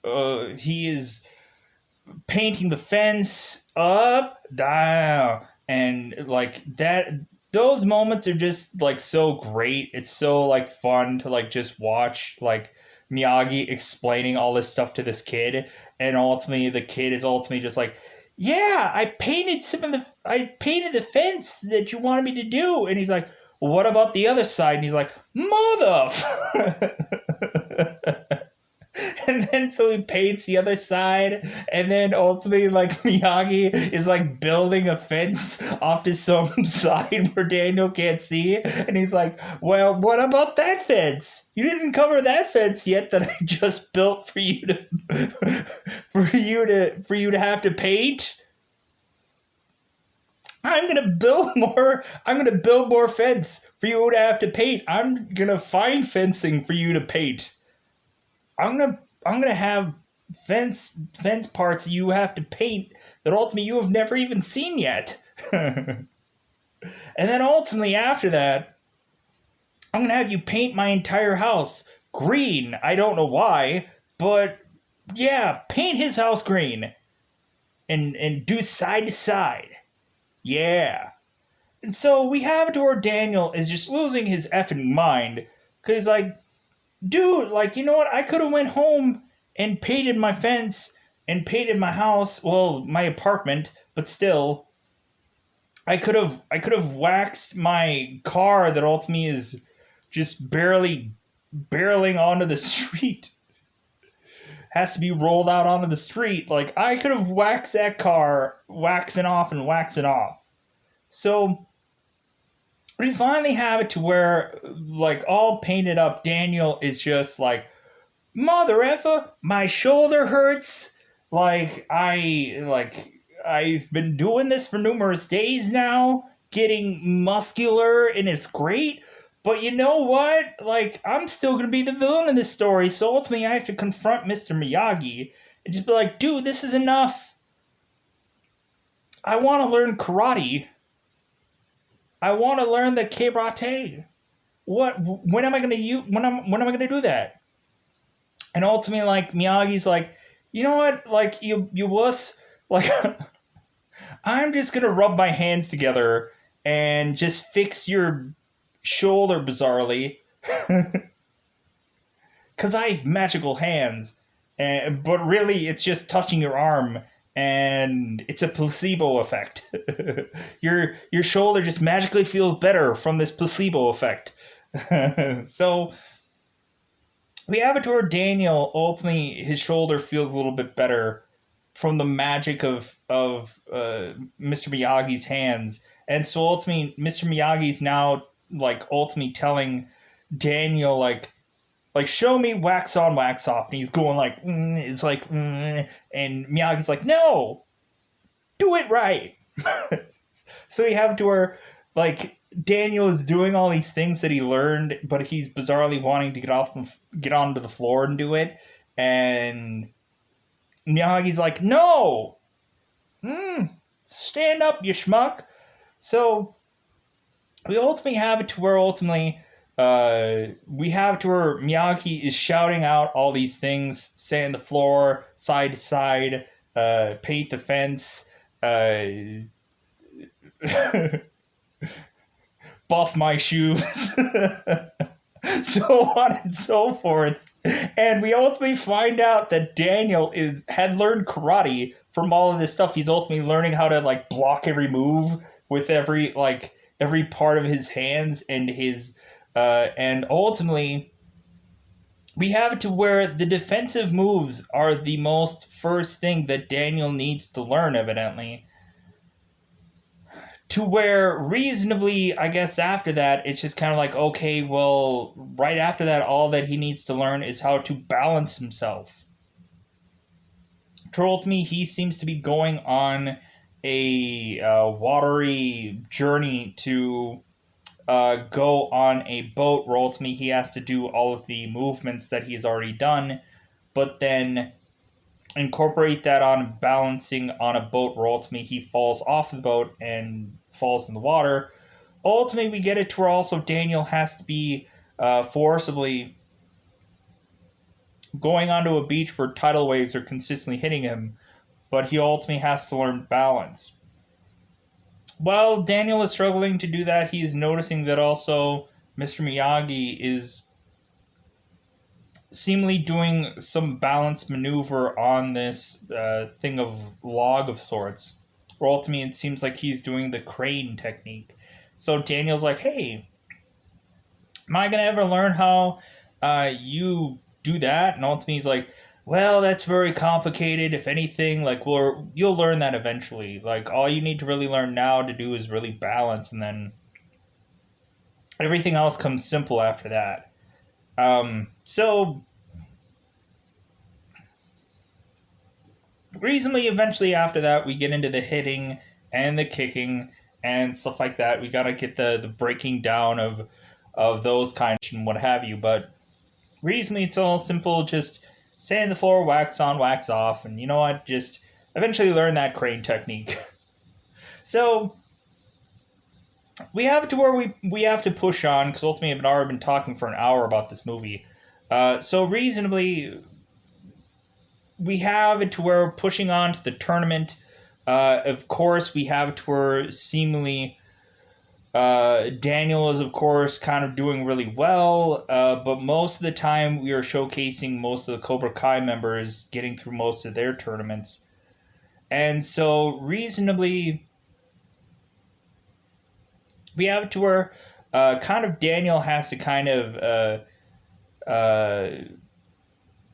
painting the fence up, down, and like that. Those moments are just like so great. It's so like fun to like just watch like Miyagi explaining all this stuff to this kid, and ultimately the kid is ultimately just like, yeah, I painted the fence that you wanted me to do. And he's like, well, what about the other side? And he's like, mother. And then so he paints the other side, and then ultimately like Miyagi is like building a fence off to some side where Daniel can't see, and he's like, well, what about that fence? You didn't cover that fence yet that I just built for you to for you to have to paint. I'm gonna build more fence for you to have to paint. I'm gonna find fencing for you to paint. I'm gonna have fence parts you have to paint that ultimately you have never even seen yet. And then ultimately after that, I'm gonna have you paint my entire house green. I don't know why, but yeah, paint his house green. And do side to side. Yeah. And so we have it where Daniel is just losing his effing mind. Cause like, dude, like, you know what? I could have went home and painted my fence and painted my house, well, my apartment, but still, I could have waxed my car that ultimately is just barely barreling onto the street. Has to be rolled out onto the street. Like, I could have waxed that car, waxing off and waxing off. So we finally have it to where, like, all painted up, Daniel is just like, mother effer, my shoulder hurts. I've been doing this for numerous days now, getting muscular, and it's great. But you know what? Like, I'm still gonna be the villain in this story, so ultimately I have to confront Mr. Miyagi and just be like, dude, this is enough. I want to learn karate. I want to learn the karate. When am I gonna do that? And ultimately, like, Miyagi's like, you know what? Like, you wuss, like, I'm just gonna rub my hands together and just fix your shoulder bizarrely. Because I have magical hands. But really, it's just touching your arm, and it's a placebo effect. Your shoulder just magically feels better from this placebo effect. So we have it to where Daniel, ultimately, his shoulder feels a little bit better from the magic of Mr. Miyagi's hands. And so ultimately, Mr. Miyagi's now, like, ultimately telling Daniel, like, show me wax on, wax off. And he's going like, it's like, and Miyagi's like, no, do it right. So we have to where, like, Daniel is doing all these things that he learned, but he's bizarrely wanting to get onto the floor and do it. And Miyagi's like, no! Stand up, you schmuck. So we ultimately have it to where we have to where Miyagi is shouting out all these things, sand the floor, side to side, paint the fence, buff my shoes, so on and so forth. And we ultimately find out that Daniel had learned karate from all of this stuff. He's ultimately learning how to like block every move with every part of his hands and his and ultimately we have it to where the defensive moves are the most first thing that Daniel needs to learn, evidently. To where reasonably, I guess after that, it's just kind of like, okay, well, right after that, all that he needs to learn is how to balance himself. Told me he seems to be going on a watery journey to go on a boat where ultimately he has to do all of the movements that he's already done, but then incorporate that on balancing on a boat where ultimately he falls off the boat and falls in the water. Ultimately, we get it to where also Daniel has to be forcibly going onto a beach where tidal waves are consistently hitting him, but he ultimately has to learn balance. While Daniel is struggling to do that, he is noticing that also Mr. Miyagi is seemingly doing some balance maneuver on this thing of log of sorts. Or ultimately, it seems like he's doing the crane technique. So Daniel's like, hey, am I going to ever learn how you do that? And ultimately, he's like, well, that's very complicated. If anything, like, you'll learn that eventually. Like, all you need to really learn now to do is really balance, and then everything else comes simple after that. So reasonably, eventually after that, we get into the hitting and the kicking and stuff like that. We gotta get the breaking down of those kinds and what have you. But reasonably, it's all simple. Just sand the floor, wax on, wax off, and you know what? Just eventually learn that crane technique. So we have it to where we have to push on because ultimately I've already been talking for an hour about this movie. So reasonably, we have it to where we're pushing on to the tournament. Of course, we have it to where seemingly Daniel is, of course, kind of doing really well, but most of the time we are showcasing most of the Cobra Kai members getting through most of their tournaments. And so, reasonably, we have it to where kind of Daniel has to kind of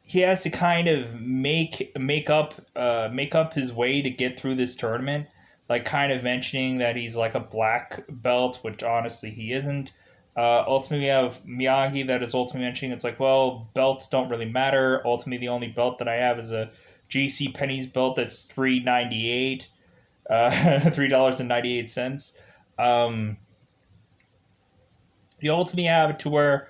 he has to kind of make up his way to get through this tournament, like kind of mentioning that he's like a black belt, which honestly he isn't. Ultimately, we have Miyagi that is ultimately mentioning it's like, well, belts don't really matter. Ultimately, the only belt that I have is a J.C. Penney's belt that's $3.98, $3.98. Um, you ultimately have it to where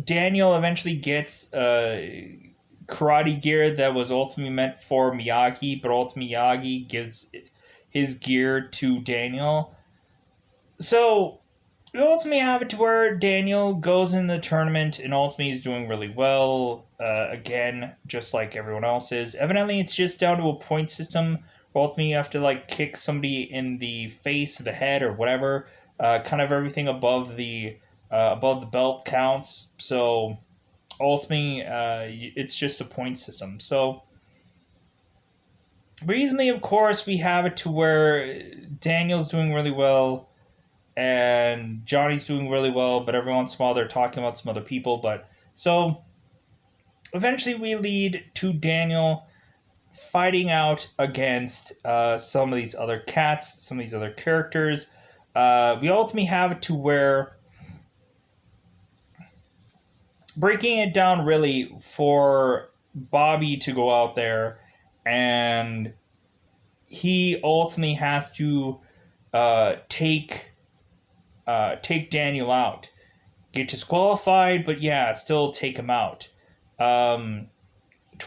Daniel eventually gets karate gear that was ultimately meant for Miyagi, but ultimately Miyagi gives his gear to Daniel. So we ultimately have it to where Daniel goes in the tournament and ultimately is doing really well. Again, just like everyone else is. Evidently, it's just down to a point system. Ultimately, you have to like kick somebody in the face, the head, or whatever. Kind of everything above the belt counts. So ultimately, it's just a point system. So reasonably, of course, we have it to where Daniel's doing really well and Johnny's doing really well, but every once in a while they're talking about some other people. But so eventually we lead to Daniel fighting out against some of these other cats, some of these other characters. We ultimately have it to where breaking it down really for Bobby to go out there and he ultimately has to take Daniel out, get disqualified, but yeah, still take him out. To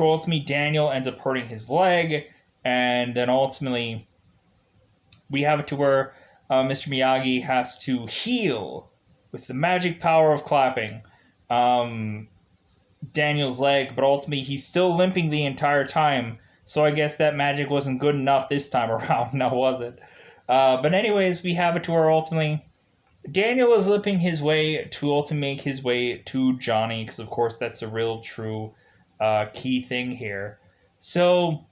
ultimately Daniel ends up hurting his leg, and then ultimately we have it to where Mr. Miyagi has to heal with the magic power of clapping um, Daniel's leg, but ultimately he's still limping the entire time. So I guess that magic wasn't good enough this time around, now was it? But anyways, we have it to where ultimately Daniel is limping his way to ultimately make his way to Johnny, because of course that's a real true key thing here. So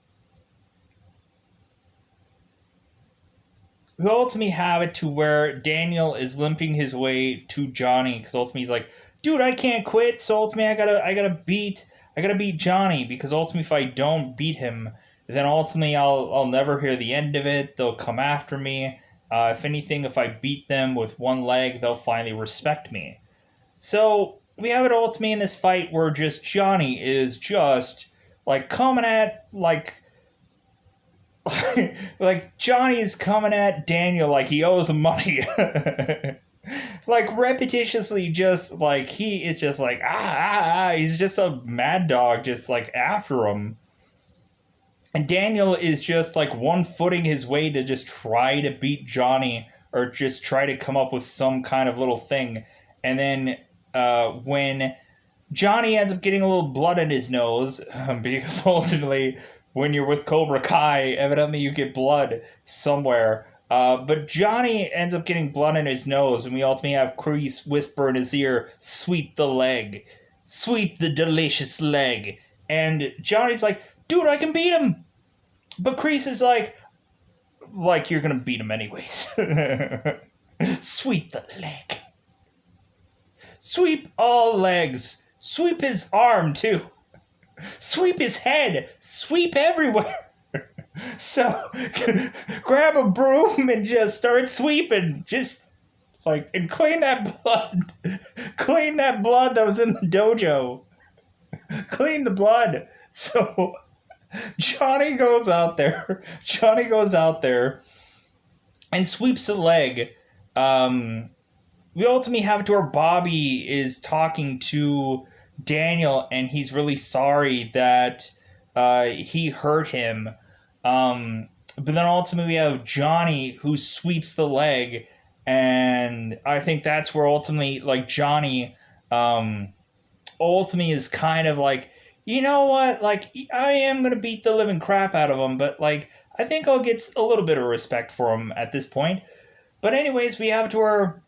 we ultimately have it to where Daniel is limping his way to Johnny, because ultimately he's like, dude, I can't quit. So ultimately I gotta beat Johnny, because ultimately if I don't beat him, then ultimately I'll never hear the end of it. They'll come after me. If anything, if I beat them with one leg, they'll finally respect me. So we have it ultimately in this fight where just Johnny is just like coming at like Johnny's coming at Daniel like he owes him money. Like repetitiously, just like he is just like he's just a mad dog just like after him. And Daniel is just like one footing his way to just try to beat Johnny or just try to come up with some kind of little thing. And then when Johnny ends up getting a little blood in his nose, because ultimately, when you're with Cobra Kai, evidently you get blood somewhere. But Johnny ends up getting blood in his nose, and we ultimately have Kreese whisper in his ear, "Sweep the leg. Sweep the delicious leg." And Johnny's like, dude, I can beat him. But Kreese is like you're gonna beat him anyways. Sweep the leg. Sweep all legs. Sweep his arm too. Sweep his head. Sweep everywhere. So grab a broom and just start sweeping. Just like and clean that blood. Clean that blood that was in the dojo. Clean the blood. So Johnny goes out there. Johnny goes out there and sweeps the leg. We ultimately have it to where Bobby is talking to Daniel, and he's really sorry that he hurt him. But then ultimately we have Johnny who sweeps the leg, and I think that's where ultimately like Johnny ultimately is kind of like, you know what, like I am gonna beat the living crap out of him, but like I think I'll get a little bit of respect for him at this point. But anyways, we have to where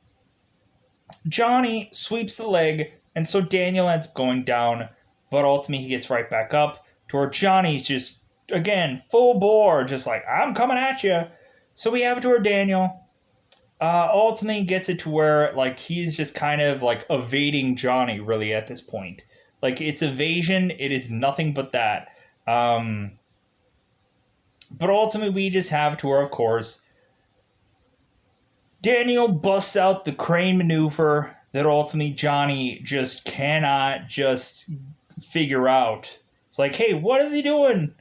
Johnny sweeps the leg, and so Daniel ends up going down, but ultimately he gets right back up to where Johnny's just again full bore, just like I'm coming at you. So we have it to where Daniel ultimately gets it to where like he's just kind of like evading Johnny really at this point. Like it's evasion, it is nothing but that. But ultimately we just have to where of course Daniel busts out the crane maneuver that ultimately Johnny just cannot just figure out. It's like, hey, what is he doing?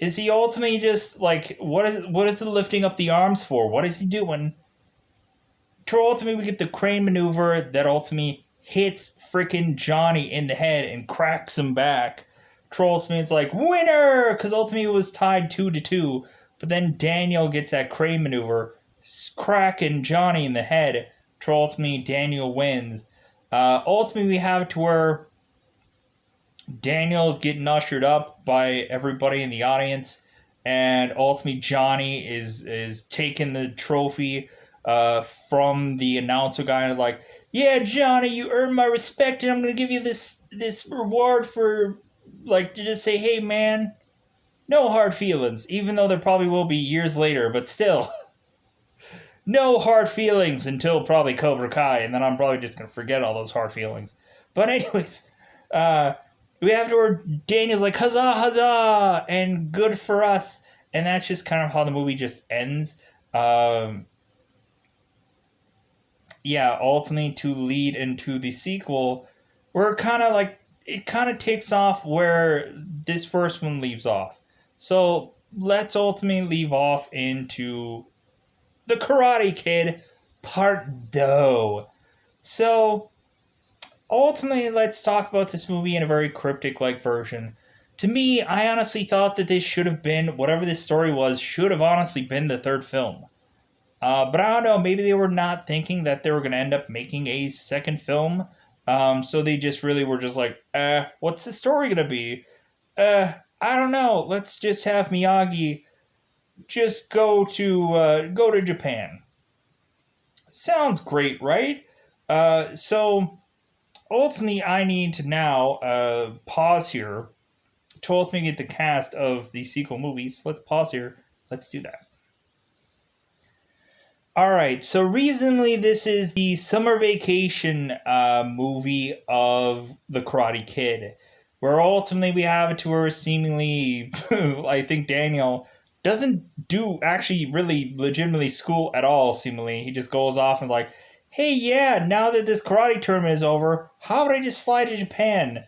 Is he ultimately just like what is the lifting up the arms for? What is he doing? To ultimately we get the crane maneuver that ultimately hits freaking Johnny in the head and cracks him back. To ultimately it's like winner because ultimately it was tied 2-2. But then Daniel gets that crane maneuver, cracking Johnny in the head. To ultimately Daniel wins. Ultimately we have it to where Daniel is getting ushered up by everybody in the audience, and ultimately Johnny is taking the trophy from the announcer guy and like, yeah, Johnny, you earned my respect, and I'm gonna give you this reward for like to just say, hey man, no hard feelings, even though there probably will be years later, but still. No hard feelings until probably Cobra Kai, and then I'm probably just gonna forget all those hard feelings. But anyways, we have to where Daniel's like huzzah, huzzah, and good for us, and that's just kind of how the movie just ends. Yeah, ultimately to lead into the sequel, where it kind of takes off where this first one leaves off. So let's ultimately leave off into The Karate Kid Part 2. So, ultimately, let's talk about this movie in a very cryptic like version. To me, I honestly thought that this should have been, whatever this story was, should have honestly been the third film. But I don't know, maybe they were not thinking that they were going to end up making a second film. So they just really were just like, what's the story going to be? I don't know. Let's just have Miyagi just go to Japan. Sounds great, right? So ultimately, I need to now pause here to ultimately get the cast of the sequel movies. Let's pause here. Let's do that. All right, so recently this is the summer vacation movie of The Karate Kid, where ultimately we have it to where seemingly, I think Daniel doesn't do actually really legitimately school at all, seemingly. He just goes off and like, hey, yeah, now that this karate tournament is over, how would I just fly to Japan?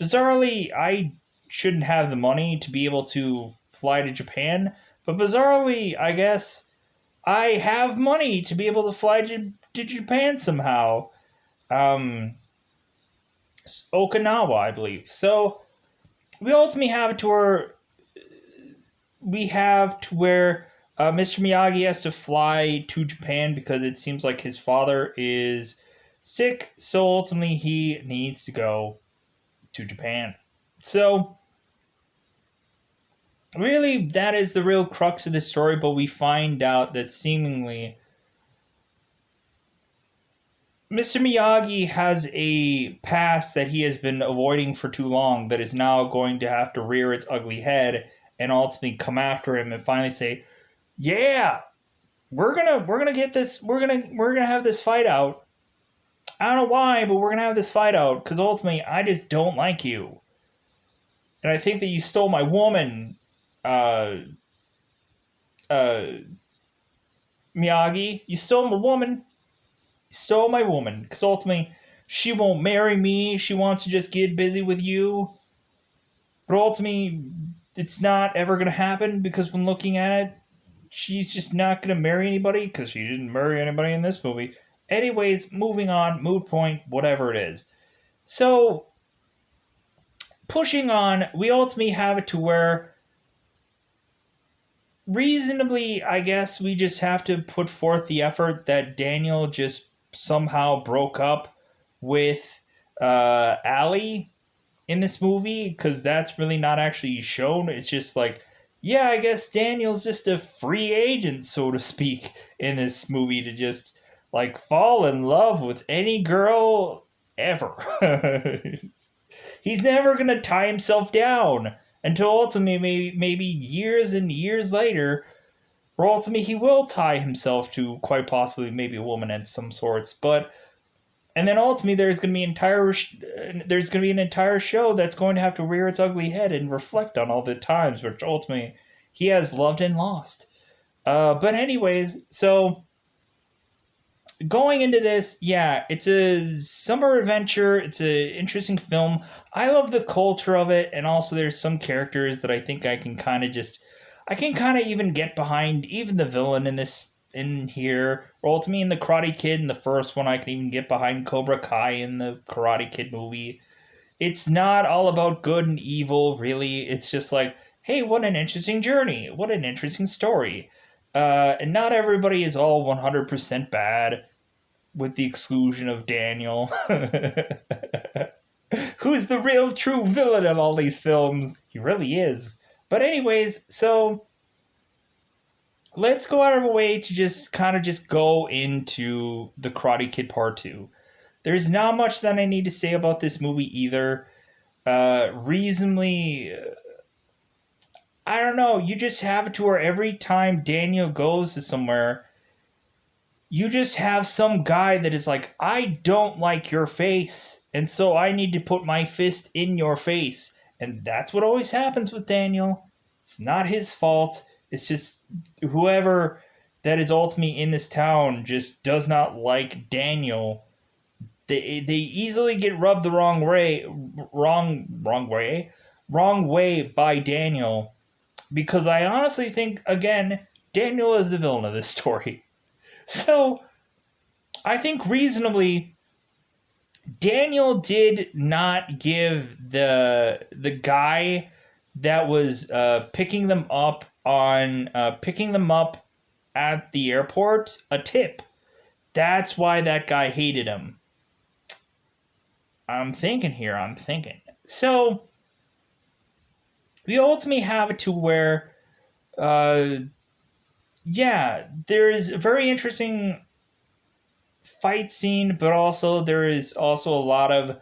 Bizarrely, I shouldn't have the money to be able to fly to Japan, but bizarrely, I guess I have money to be able to fly to Japan somehow. Um, Okinawa, I believe. So we ultimately have it to where Mr. Miyagi has to fly to Japan because it seems like his father is sick. So ultimately, he needs to go to Japan. So really, that is the real crux of the story. But we find out that seemingly Mr. Miyagi has a past that he has been avoiding for too long that is now going to have to rear its ugly head and ultimately come after him and finally say, "Yeah, we're gonna get this. We're gonna have this fight out. I don't know why, but we're gonna have this fight out because ultimately I just don't like you, and I think that you stole my woman, uh, uh, Miyagi. You stole my woman. Stole my woman because ultimately she won't marry me. She wants to just get busy with you. But ultimately, it's not ever going to happen because when looking at it, she's just not going to marry anybody because she didn't marry anybody in this movie. Anyways, moving on, mood point, whatever it is. So, pushing on, we ultimately have it to where reasonably, I guess we just have to put forth the effort that Daniel just somehow broke up with Allie in this movie because that's really not actually shown. It's just like, yeah, I guess Daniel's just a free agent, so to speak, in this movie to just like fall in love with any girl ever. He's never gonna tie himself down until ultimately maybe years and years later, or ultimately he will tie himself to quite possibly maybe a woman of some sorts. But and then ultimately there's going to be an entire show that's going to have to rear its ugly head and reflect on all the times which ultimately he has loved and lost. But anyways, so going into this, yeah, it's a summer adventure. It's an interesting film. I love the culture of it, and also there's some characters that I think I can kind of even get behind. Even the villain in here, or ultimately in the Karate Kid in the first one, I can even get behind Cobra Kai in the Karate Kid movie. It's not all about good and evil, really. It's just like, hey, what an interesting journey. What an interesting story. And not everybody is all 100% bad with the exclusion of Daniel, who's the real true villain of all these films. He really is. But anyways, so let's go out of our way to just kind of just go into the Karate Kid Part 2. There's not much that I need to say about this movie either. Reasonably, I don't know, you just have it to where every time Daniel goes to somewhere, you just have some guy that is like, I don't like your face, and so I need to put my fist in your face. And that's what always happens with Daniel. It's not his fault. It's just whoever that is ultimately in this town just does not like Daniel. They easily get rubbed the wrong way by Daniel because I honestly think, again, Daniel is the villain of this story. So I think reasonably, Daniel did not give the guy that was picking them up at the airport a tip. That's why that guy hated him. I'm thinking here. I'm thinking. So we ultimately have it to where, uh, yeah, there's a very interesting fight scene, but also there is also a lot of.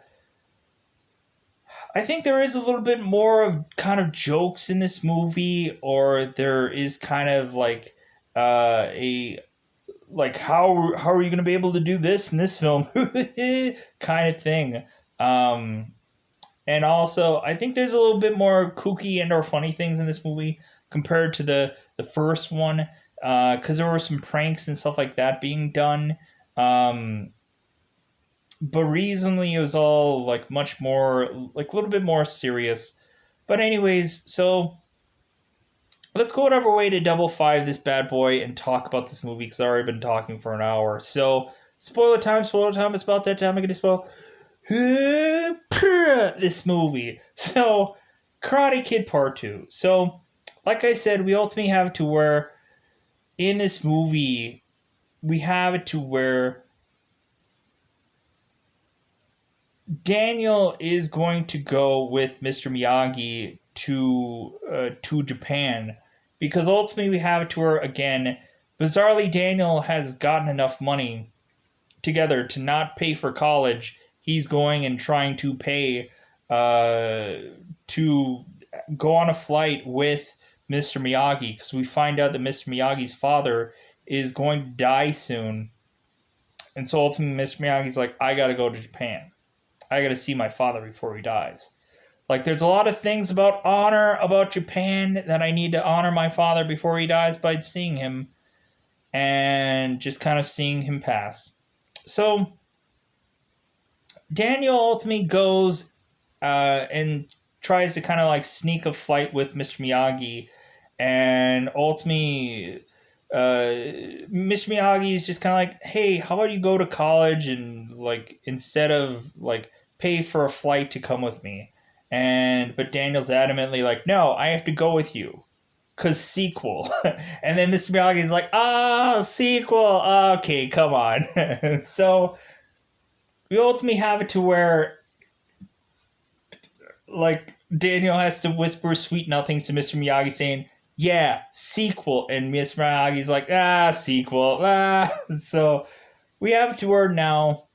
I think there is a little bit more of kind of jokes in this movie, or there is kind of like a like how are you going to be able to do this in this film kind of thing. Um, and also, I think there's a little bit more kooky and or funny things in this movie compared to the first one, because there were some pranks and stuff like that being done. Um, but recently it was all like much more like a little bit more serious. But anyways, so let's go whatever way to double five this bad boy and talk about this movie because I've already been talking for an hour. So spoiler time, spoiler time. It's about that time I'm gonna spoil this movie. So Karate Kid Part 2. So like I said, we ultimately have it to where in this movie we have it to where Daniel is going to go with Mr. Miyagi to Japan because ultimately we have it to where again, bizarrely Daniel has gotten enough money together to not pay for college. He's going and trying to pay to go on a flight with Mr. Miyagi because we find out that Mr. Miyagi's father is going to die soon, and so ultimately Mr. Miyagi's like, I got to go to Japan. I got to see my father before he dies. Like, there's a lot of things about honor about Japan that I need to honor my father before he dies by seeing him and just kind of seeing him pass. So, Daniel ultimately goes and tries to kind of like sneak a flight with Mr. Miyagi, and ultimately, Mr. Miyagi is just kind of like, hey, how about you go to college and like instead of like pay for a flight to come with me? But Daniel's adamantly like, no, I have to go with you. Cause sequel. And then Mr. Miyagi's like, sequel. Okay, come on. So we ultimately have it to where like Daniel has to whisper sweet nothings to Mr. Miyagi saying, yeah, sequel. And Mr. Miyagi's like, sequel. So we have it to where now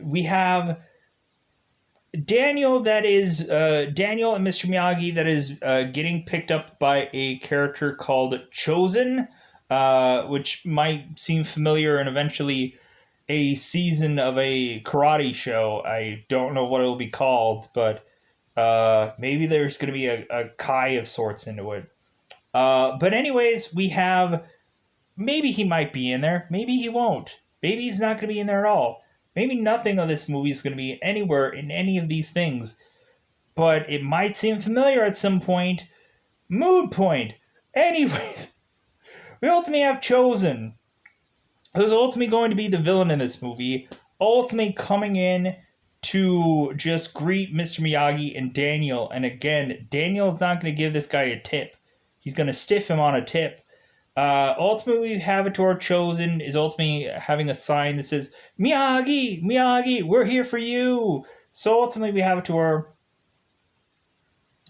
we have Daniel that is Daniel and Mr. Miyagi that is getting picked up by a character called Chozen, which might seem familiar, and eventually a season of a karate show. I don't know what it'll be called, but maybe there's going to be a Kai of sorts into it. But anyways, we have maybe he might be in there, maybe he won't. Maybe he's not going to be in there at all. Maybe nothing of this movie is going to be anywhere in any of these things, but it might seem familiar at some point. Mood point. Anyways, we ultimately have Chozen, who's ultimately going to be the villain in this movie, ultimately coming in to just greet Mr. Miyagi and Daniel. And again, Daniel's not going to give this guy a tip. He's going to stiff him on a tip. Ultimately, we have it to our Chozen is ultimately having a sign that says, Miyagi, Miyagi, we're here for you. So ultimately, we have it to our.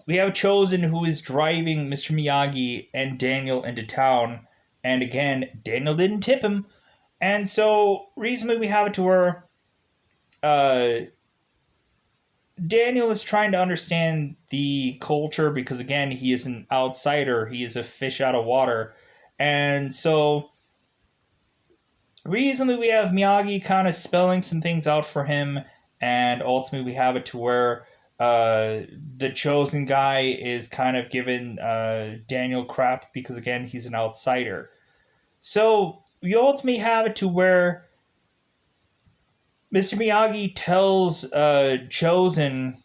We have Chozen who is driving Mr. Miyagi and Daniel into town. And again, Daniel didn't tip him. And so, recently, we have it to where Daniel is trying to understand the culture because, again, he is an outsider. He is a fish out of water. And so, recently we have Miyagi kind of spelling some things out for him, and ultimately we have it to where the Chozen guy is kind of giving Daniel crap because, again, he's an outsider. So, we ultimately have it to where Mr. Miyagi tells Chozen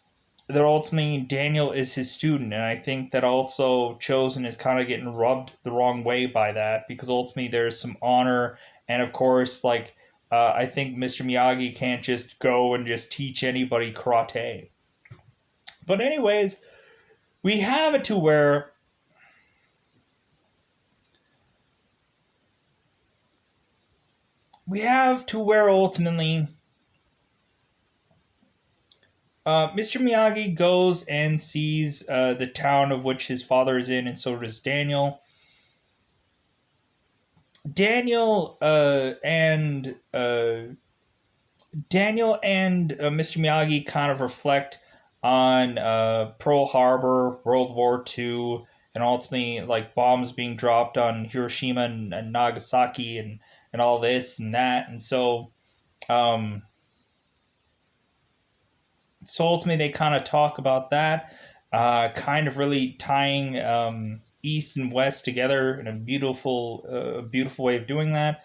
that ultimately Daniel is his student, and I think that also Chosen is kind of getting rubbed the wrong way by that because ultimately there's some honor, and of course, like I think Mr. Miyagi can't just go and just teach anybody karate. But anyways, we have it to where ultimately Mr. Miyagi goes and sees the town of which his father is in, and so does Daniel. Daniel and Mr. Miyagi kind of reflect on Pearl Harbor, World War II, and ultimately like bombs being dropped on Hiroshima and Nagasaki, and all this and that, and um, so ultimately they kind of talk about that, kind of really tying East and West together in a beautiful way of doing that.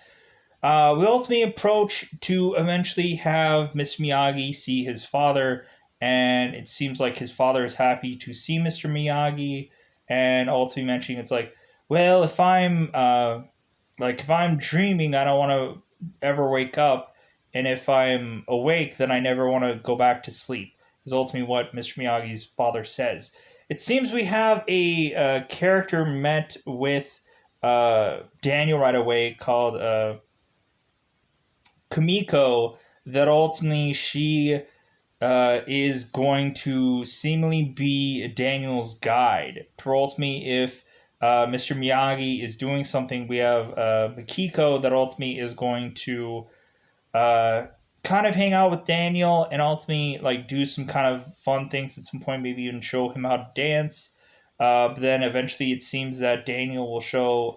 We ultimately approach to eventually have Mr. Miyagi see his father, and it seems like his father is happy to see Mr. Miyagi, and ultimately mentioning it's like, well, if I'm dreaming, I don't want to ever wake up, and if I'm awake, then I never want to go back to sleep. Is ultimately what Mr. Miyagi's father says. It seems we have a character met with Daniel right away called Kumiko, that ultimately she is going to seemingly be Daniel's guide. For ultimately, if Mr. Miyagi is doing something, we have Makiko that ultimately is going to uh, kind of hang out with Daniel and ultimately like do some kind of fun things at some point, maybe even show him how to dance. But then eventually it seems that Daniel will show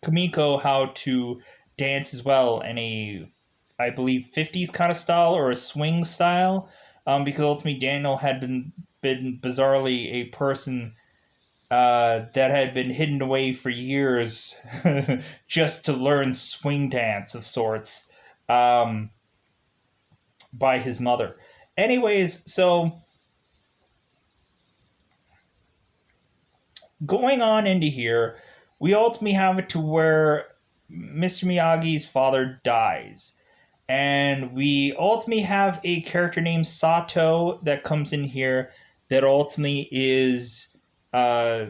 Kamiko how to dance as well in a, I believe, 50s kind of style or a swing style. Because ultimately Daniel had been bizarrely a person that had been hidden away for years just to learn swing dance of sorts um, by his mother. Anyways, so going on into here, we ultimately have it to where Mr. Miyagi's father dies. And we ultimately have a character named Sato that comes in here that ultimately is uh,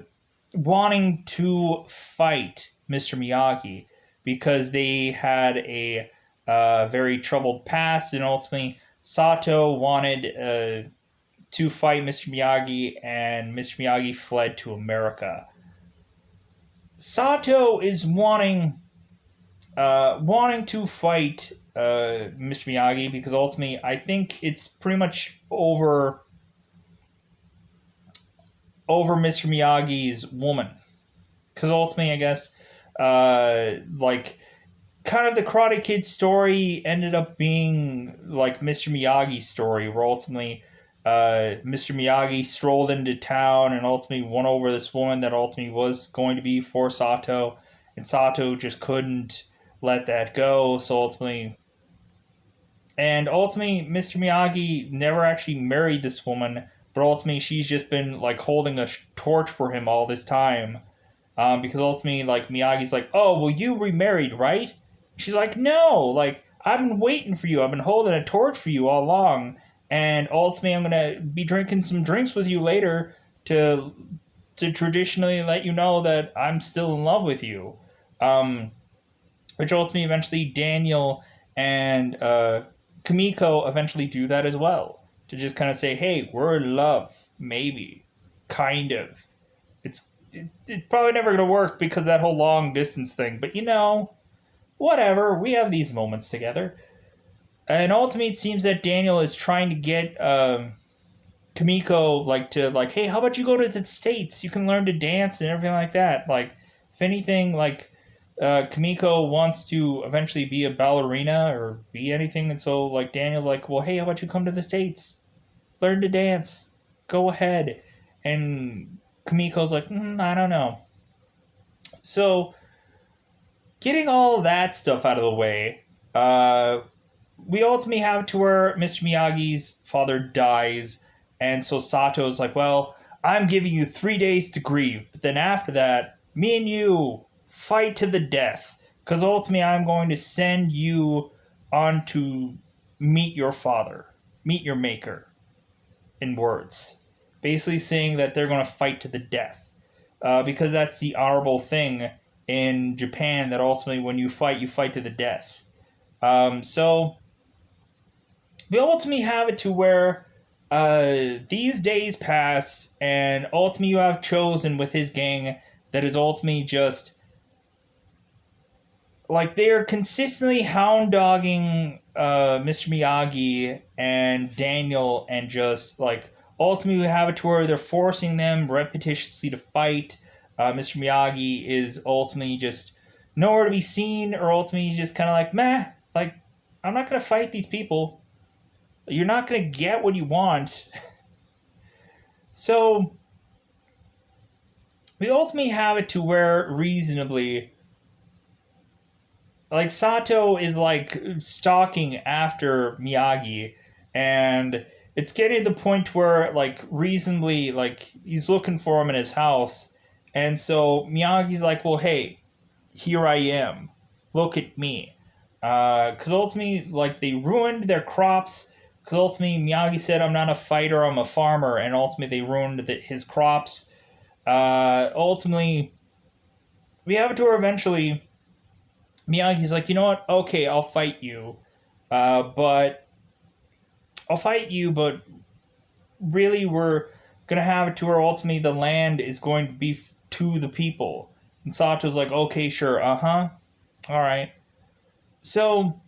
wanting to fight Mr. Miyagi because they had a very troubled past, and ultimately Sato wanted to fight Mr. Miyagi, and Mr. Miyagi fled to America. Sato is wanting to fight Mr. Miyagi because ultimately I think it's pretty much over Mr. Miyagi's woman. Because ultimately, I guess, like kind of the Karate Kid story ended up being like Mr. Miyagi's story, where ultimately Mr. Miyagi strolled into town and ultimately won over this woman that ultimately was going to be for Sato, and Sato just couldn't let that go. So ultimately, Mr. Miyagi never actually married this woman, but ultimately she's just been like holding a torch for him all this time. Because ultimately, like Miyagi's like, "Oh, well, you remarried, right?" She's like, "No, like I've been waiting for you. I've been holding a torch for you all along, and ultimately, I'm gonna be drinking some drinks with you later to traditionally let you know that I'm still in love with you." Um, which ultimately, eventually, Daniel and Kamiko eventually do that as well to just kind of say, "Hey, we're in love, maybe, kind of." It's probably never going to work because that whole long distance thing. But whatever. We have these moments together. And ultimately, it seems that Daniel is trying to get Kamiko like, hey, how about you go to the states? You can learn to dance and everything like that. Like, if anything, like Kamiko wants to eventually be a ballerina or be anything, and so like Daniel's like, well, hey, how about you come to the states, learn to dance, go ahead, and Kamiko's like, I don't know. So, getting all that stuff out of the way, uh, we ultimately have to where Mr. Miyagi's father dies, and so Sato's like, well, I'm giving you 3 days to grieve, but then after that, me and you fight to the death, because ultimately I'm going to send you on to meet your father, meet your maker, in words. Basically saying that they're going to fight to the death, because that's the honorable thing in Japan, that ultimately when you fight to the death. So we ultimately have it to where these days pass, and ultimately you have Chosen with his gang that is ultimately just like they're consistently hound dogging Mr. Miyagi and Daniel, and just like ultimately we have it to where they're forcing them repetitiously to fight. Mr. Miyagi is ultimately just nowhere to be seen, or ultimately he's just kind of like, meh, like I'm not gonna fight these people. You're not gonna get what you want. So we ultimately have it to where reasonably, like Sato is like stalking after Miyagi, and it's getting to the point where like reasonably like he's looking for him in his house, and so Miyagi's like, well, hey, here I am, look at me, because ultimately like they ruined their crops. Because ultimately Miyagi said, I'm not a fighter, I'm a farmer, and ultimately they ruined his crops. Ultimately we have it to where eventually Miyagi's like, you know what? Okay, I'll fight you. But I'll fight you, but really we're gonna have it to where ultimately the land is going to be to the people. And Sato's like, okay, sure, uh-huh. Alright. So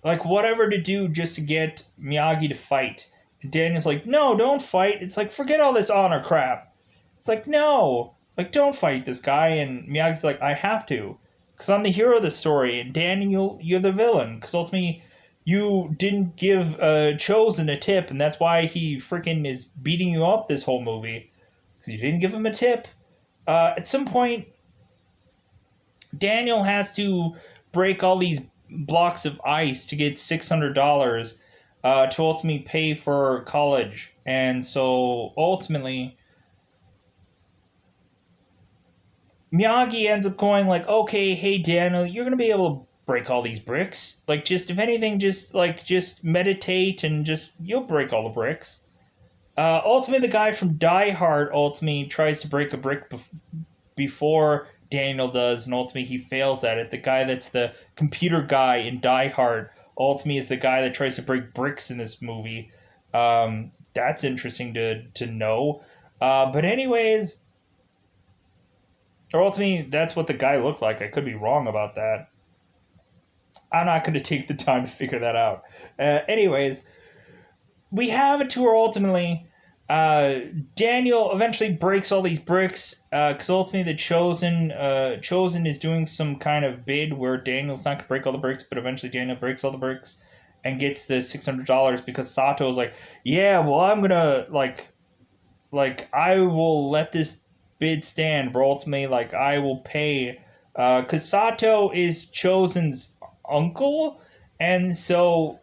like whatever to do just to get Miyagi to fight. And Daniel's like, no, don't fight. It's like, forget all this honor crap. It's like, no, like don't fight this guy. And Miyagi's like, I have to, because I'm the hero of the story, and Daniel, you're the villain. Because ultimately, you didn't give Chosen a tip, and that's why he freaking is beating you up this whole movie. Because you didn't give him a tip. At some point, Daniel has to break all these blocks of ice to get $600 to ultimately pay for college. And so ultimately, Miyagi ends up going like, okay, hey Daniel, you're gonna be able to break all these bricks. Like, just if anything, just meditate and just you'll break all the bricks. Ultimately, the guy from Die Hard ultimately tries to break a brick before Daniel does, and ultimately he fails at it. The guy that's the computer guy in Die Hard ultimately is the guy that tries to break bricks in this movie. That's interesting to know. But anyways, or ultimately that's what the guy looked like. I could be wrong about that. I'm not going to take the time to figure that out. Anyways, we have it to where ultimately uh, Daniel eventually breaks all these bricks because ultimately the Chosen is doing some kind of bid where Daniel's not gonna break all the bricks, but eventually Daniel breaks all the bricks and gets the $600 because Sato's like, yeah, well I'm gonna like I will let this bid stand, but ultimately like I will pay because Sato is Chosen's uncle, and so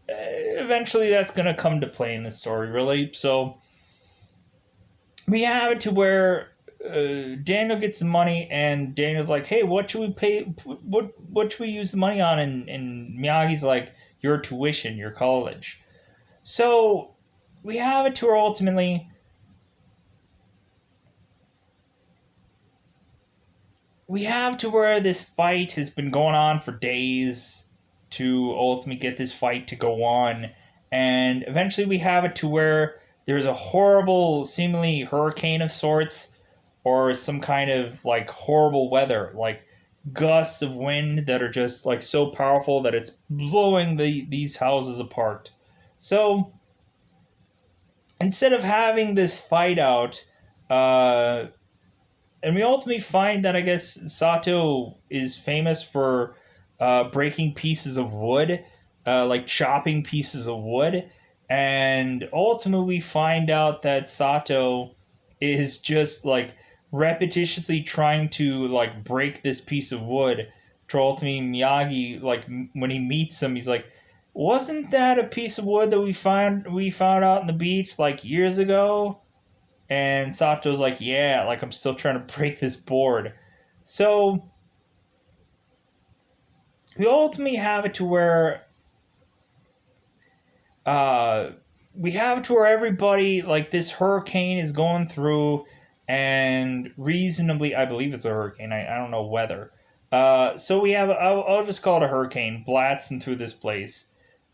eventually that's going to come to play in the story, really. So we have it to where Daniel gets the money, and Daniel's like, "Hey, what should we pay? What should we use the money on?" And Miyagi's like, "Your tuition, your college." So we have it to where ultimately we have to where this fight has been going on for days to ultimately get this fight to go on, and eventually we have it to where there's a horrible seemingly hurricane of sorts, or some kind of like horrible weather, like gusts of wind that are just like so powerful that it's blowing these houses apart. So instead of having this fight out, uh, and we ultimately find that I guess Sato is famous for breaking pieces of wood, like chopping pieces of wood, and ultimately we find out that Sato is just like repetitiously trying to like break this piece of wood to ultimately Miyagi, like when he meets him, he's like, "Wasn't that a piece of wood that we found out on the beach like years ago?" And Sato's like, "Yeah, like I'm still trying to break this board." So we ultimately have it to where uh we have it to where everybody, like, this hurricane is going through, and reasonably, I believe it's a hurricane, I don't know weather. So we have, I'll just call it a hurricane blasting through this place,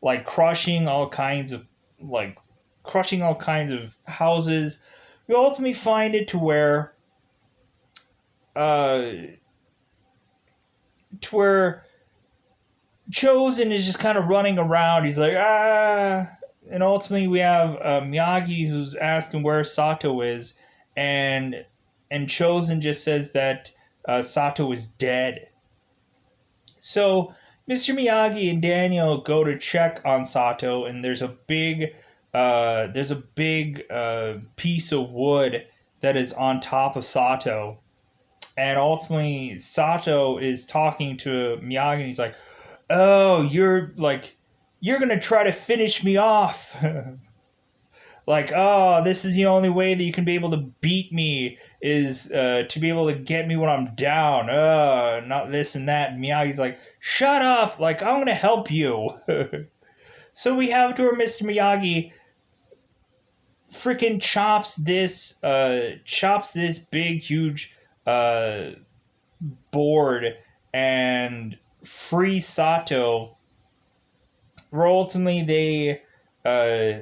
like like crushing all kinds of houses. We ultimately find it uh to where Chosen is just kind of running around. He's like, ah. And ultimately, we have Miyagi who's asking where Sato is, and Chosen just says that Sato is dead. So Mr. Miyagi and Daniel go to check on Sato, and there's a big piece of wood that is on top of Sato, and ultimately Sato is talking to Miyagi, and he's like, "Oh, you're gonna try to finish me off." Like, "Oh, this is the only way that you can be able to beat me, is to be able to get me when I'm down. Not this and that." And Miyagi's like, "Shut up! Like, I'm gonna help you." So we have to where Mr. Miyagi freaking chops this big huge uh board, and free Sato. Where ultimately uh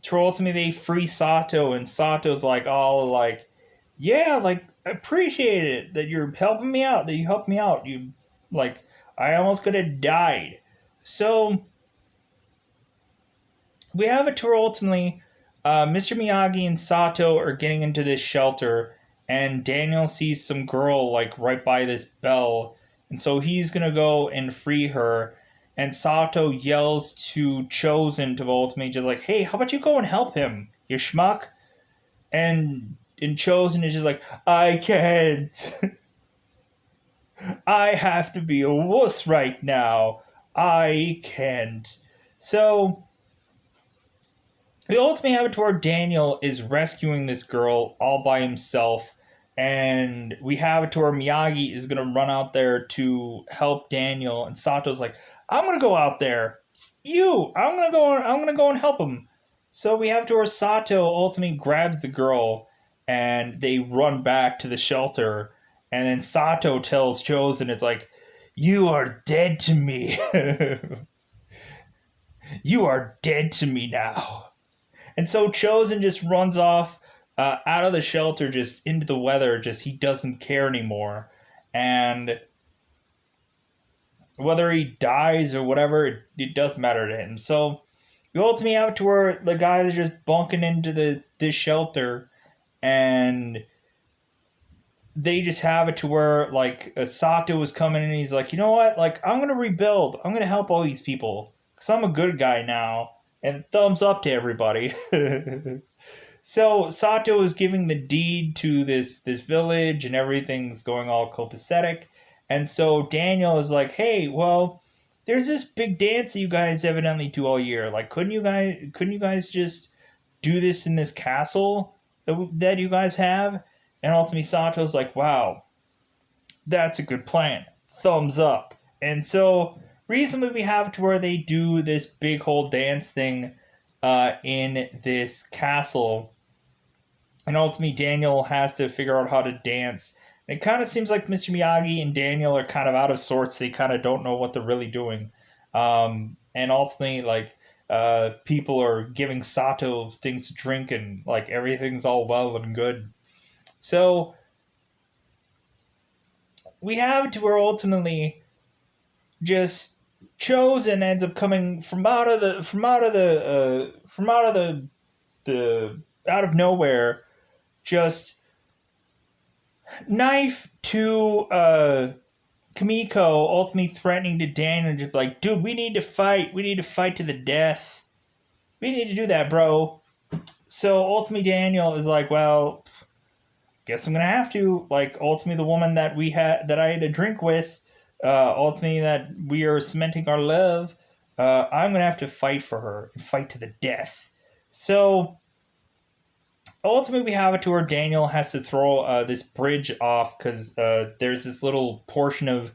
they free Sato, and Sato's like, all like, "Yeah, like, I appreciate it that you're helping me out, that you helped me out. You, like, I almost could have died." So we have a tour ultimately. Mr. Miyagi and Sato are getting into this shelter, and Daniel sees some girl like right by this bell, and so he's gonna go and free her. And Sato yells to Chosen to ultimately just like, "Hey, how about you go and help him, you schmuck?" And Chosen is just like, "I can't. I have to be a wuss right now. I can't." So we ultimately have it to where Daniel is rescuing this girl all by himself, and we have it to where Miyagi is gonna run out there to help Daniel, and Sato's like, "I'm gonna go out there. I'm gonna go and help him." So we have to where Sato ultimately grabs the girl, and they run back to the shelter, and then Sato tells Chosen, it's like, "You are dead to me. You are dead to me now." And so Chosen just runs off out of the shelter, just into the weather. Just, he doesn't care anymore. And whether he dies or whatever, it doesn't matter to him. So you ultimately have it to where the guys are just bunking into this shelter, and they just have it to where, like, Sato was coming in, and he's like, "You know what? Like, I'm gonna rebuild. I'm gonna help all these people because I'm a good guy now." And thumbs up to everybody. So Sato is giving the deed to this village, and everything's going all copacetic. And so Daniel is like, "Hey, well, there's this big dance that you guys evidently do all year. Like, couldn't you guys just do this in this castle that you guys have?" And ultimately Sato's like, "Wow, that's a good plan. Thumbs up." And so recently we have to where they do this big whole dance thing in this castle, and ultimately Daniel has to figure out how to dance. And it kind of seems like Mr. Miyagi and Daniel are kind of out of sorts. They kind of don't know what they're really doing. And ultimately, like, people are giving Sato things to drink, and like everything's all well and good. So we have to where ultimately just Chosen ends up coming the out of nowhere, just knife to Kamiko, ultimately threatening to Daniel, just like, "Dude, we need to fight. We need to fight to the death. We need to do that, bro." So ultimately Daniel is like, "Well, guess I'm gonna have to. Like, ultimately, the woman that I had a drink with, ultimately that we are cementing our love. I'm gonna have to fight for her and fight to the death. So ultimately, we have it to where Daniel has to throw this bridge off because there's this little portion of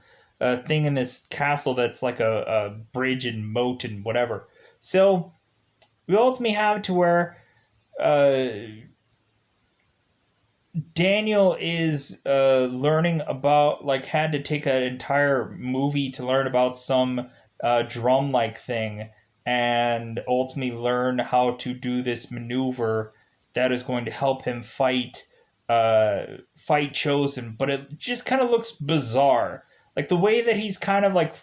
thing in this castle that's like a bridge and moat and whatever. So we ultimately have it to where uh, Daniel is learning about, like, had to take an entire movie to learn about some drum like thing and ultimately learn how to do this maneuver that is going to help him fight Chosen. But it just kind of looks bizarre. Like the way that he's kind of like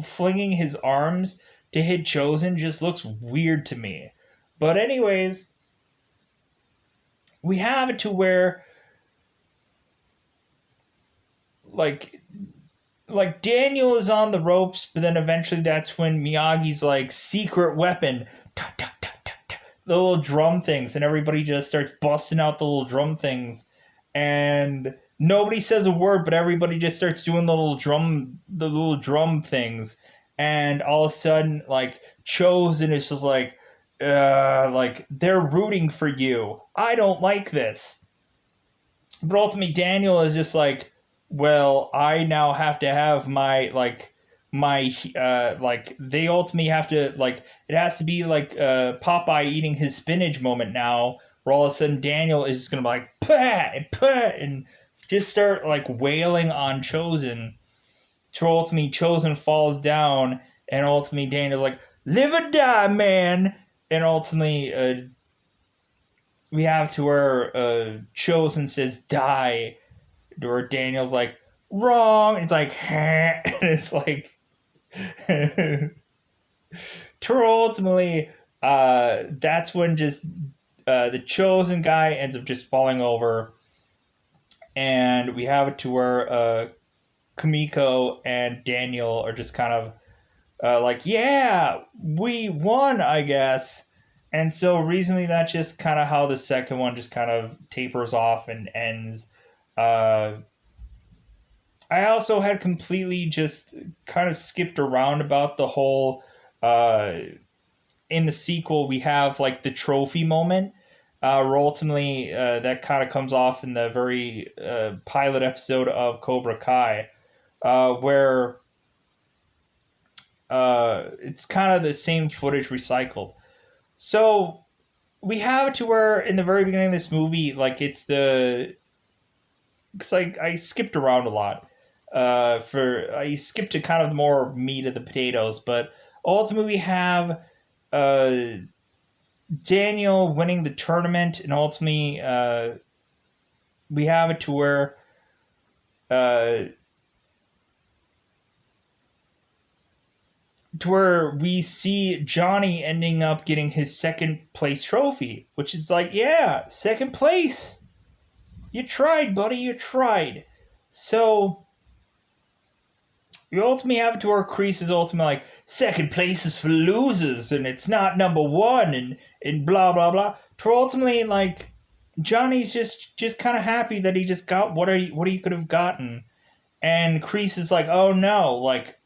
flinging his arms to hit Chosen just looks weird to me. But anyways, we have it to where like Daniel is on the ropes, but then eventually that's when Miyagi's like secret weapon, the little drum things, and everybody just starts busting out the little drum things, and nobody says a word, but everybody just starts doing the little drum things, and all of a sudden, like Chosen is just like they're rooting for you. I don't like this. But ultimately, Daniel is just like, well, I now have to have my they ultimately have to, like, it has to be like Popeye eating his spinach moment now, where all of a sudden Daniel is just gonna be like pah and just start like wailing on Chosen. So ultimately, Chosen falls down, and ultimately Daniel's like, live or die, man. And ultimately, we have to where Chosen says die, to where Daniel's like, wrong. And it's like, and it's like, to ultimately, that's when just the Chosen guy ends up just falling over. And we have it to where Kamiko and Daniel are just kind of like, yeah, we won, I guess. And so recently, that's just kind of how the second one just kind of tapers off and ends. Uh, I also had completely just kind of skipped around about the whole. In the sequel, we have like the trophy moment. Where ultimately, that kind of comes off in the very pilot episode of Cobra Kai, where it's kind of the same footage recycled. So we have it to where in the very beginning of this movie, like it's like I skipped around a lot. I skipped to kind of the more meat of the potatoes, but ultimately we have uh, Daniel winning the tournament, and ultimately we have it to where uh, we see Johnny ending up getting his second place trophy, which is like, yeah, second place. You tried, buddy. You tried. So you ultimately have it to where Kreese is ultimately like, second place is for losers, and it's not number one, and blah blah blah. To ultimately, like, Johnny's just kind of happy that he just got what he could have gotten, and Kreese is like, oh no, like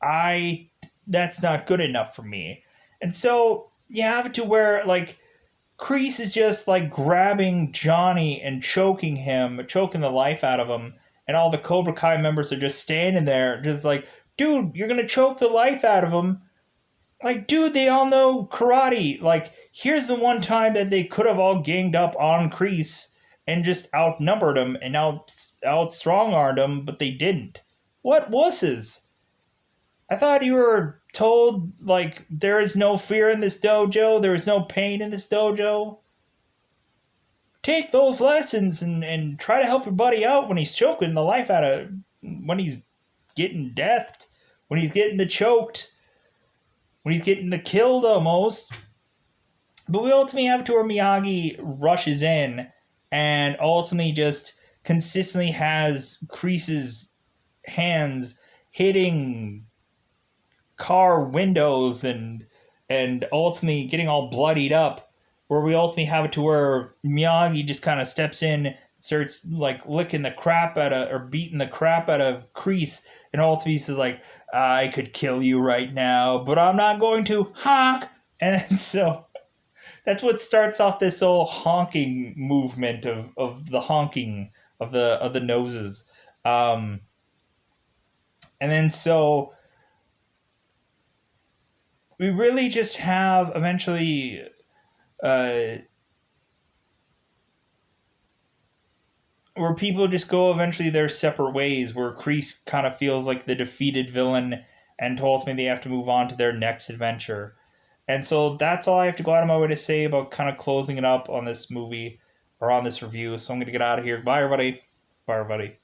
that's not good enough for me, and so you have it to where like Kreese is just like grabbing Johnny and choking the life out of him, and all the Cobra Kai members are just standing there, just like, dude, you're gonna choke the life out of him. Like, dude, they all know karate. Like, here's the one time that they could have all ganged up on Kreese and just outnumbered him and out strong armed him, but they didn't. What wusses? I thought you were told, like, there is no fear in this dojo, there is no pain in this dojo. Take those lessons and try to help your buddy out when he's choking the life out of, when he's getting deathed, when he's getting the choked, when he's getting the killed almost. But we ultimately have to where Miyagi rushes in and ultimately just consistently has Kreese's hands hitting car windows and ultimately getting all bloodied up, where we ultimately have it to where Miyagi just kind of steps in, starts like licking the crap out of or beating the crap out of Kreese, and Ultimus is like, I could kill you right now, but I'm not going to honk. And so that's what starts off this whole honking movement of the honking of the noses. Um, and then so we really just have eventually uh, where people just go eventually their separate ways, where Kreese kind of feels like the defeated villain and ultimately they have to move on to their next adventure. And so that's all I have to go out of my way to say about kind of closing it up on this movie or on this review. So I'm going to get out of here. Bye, everybody. Bye, everybody.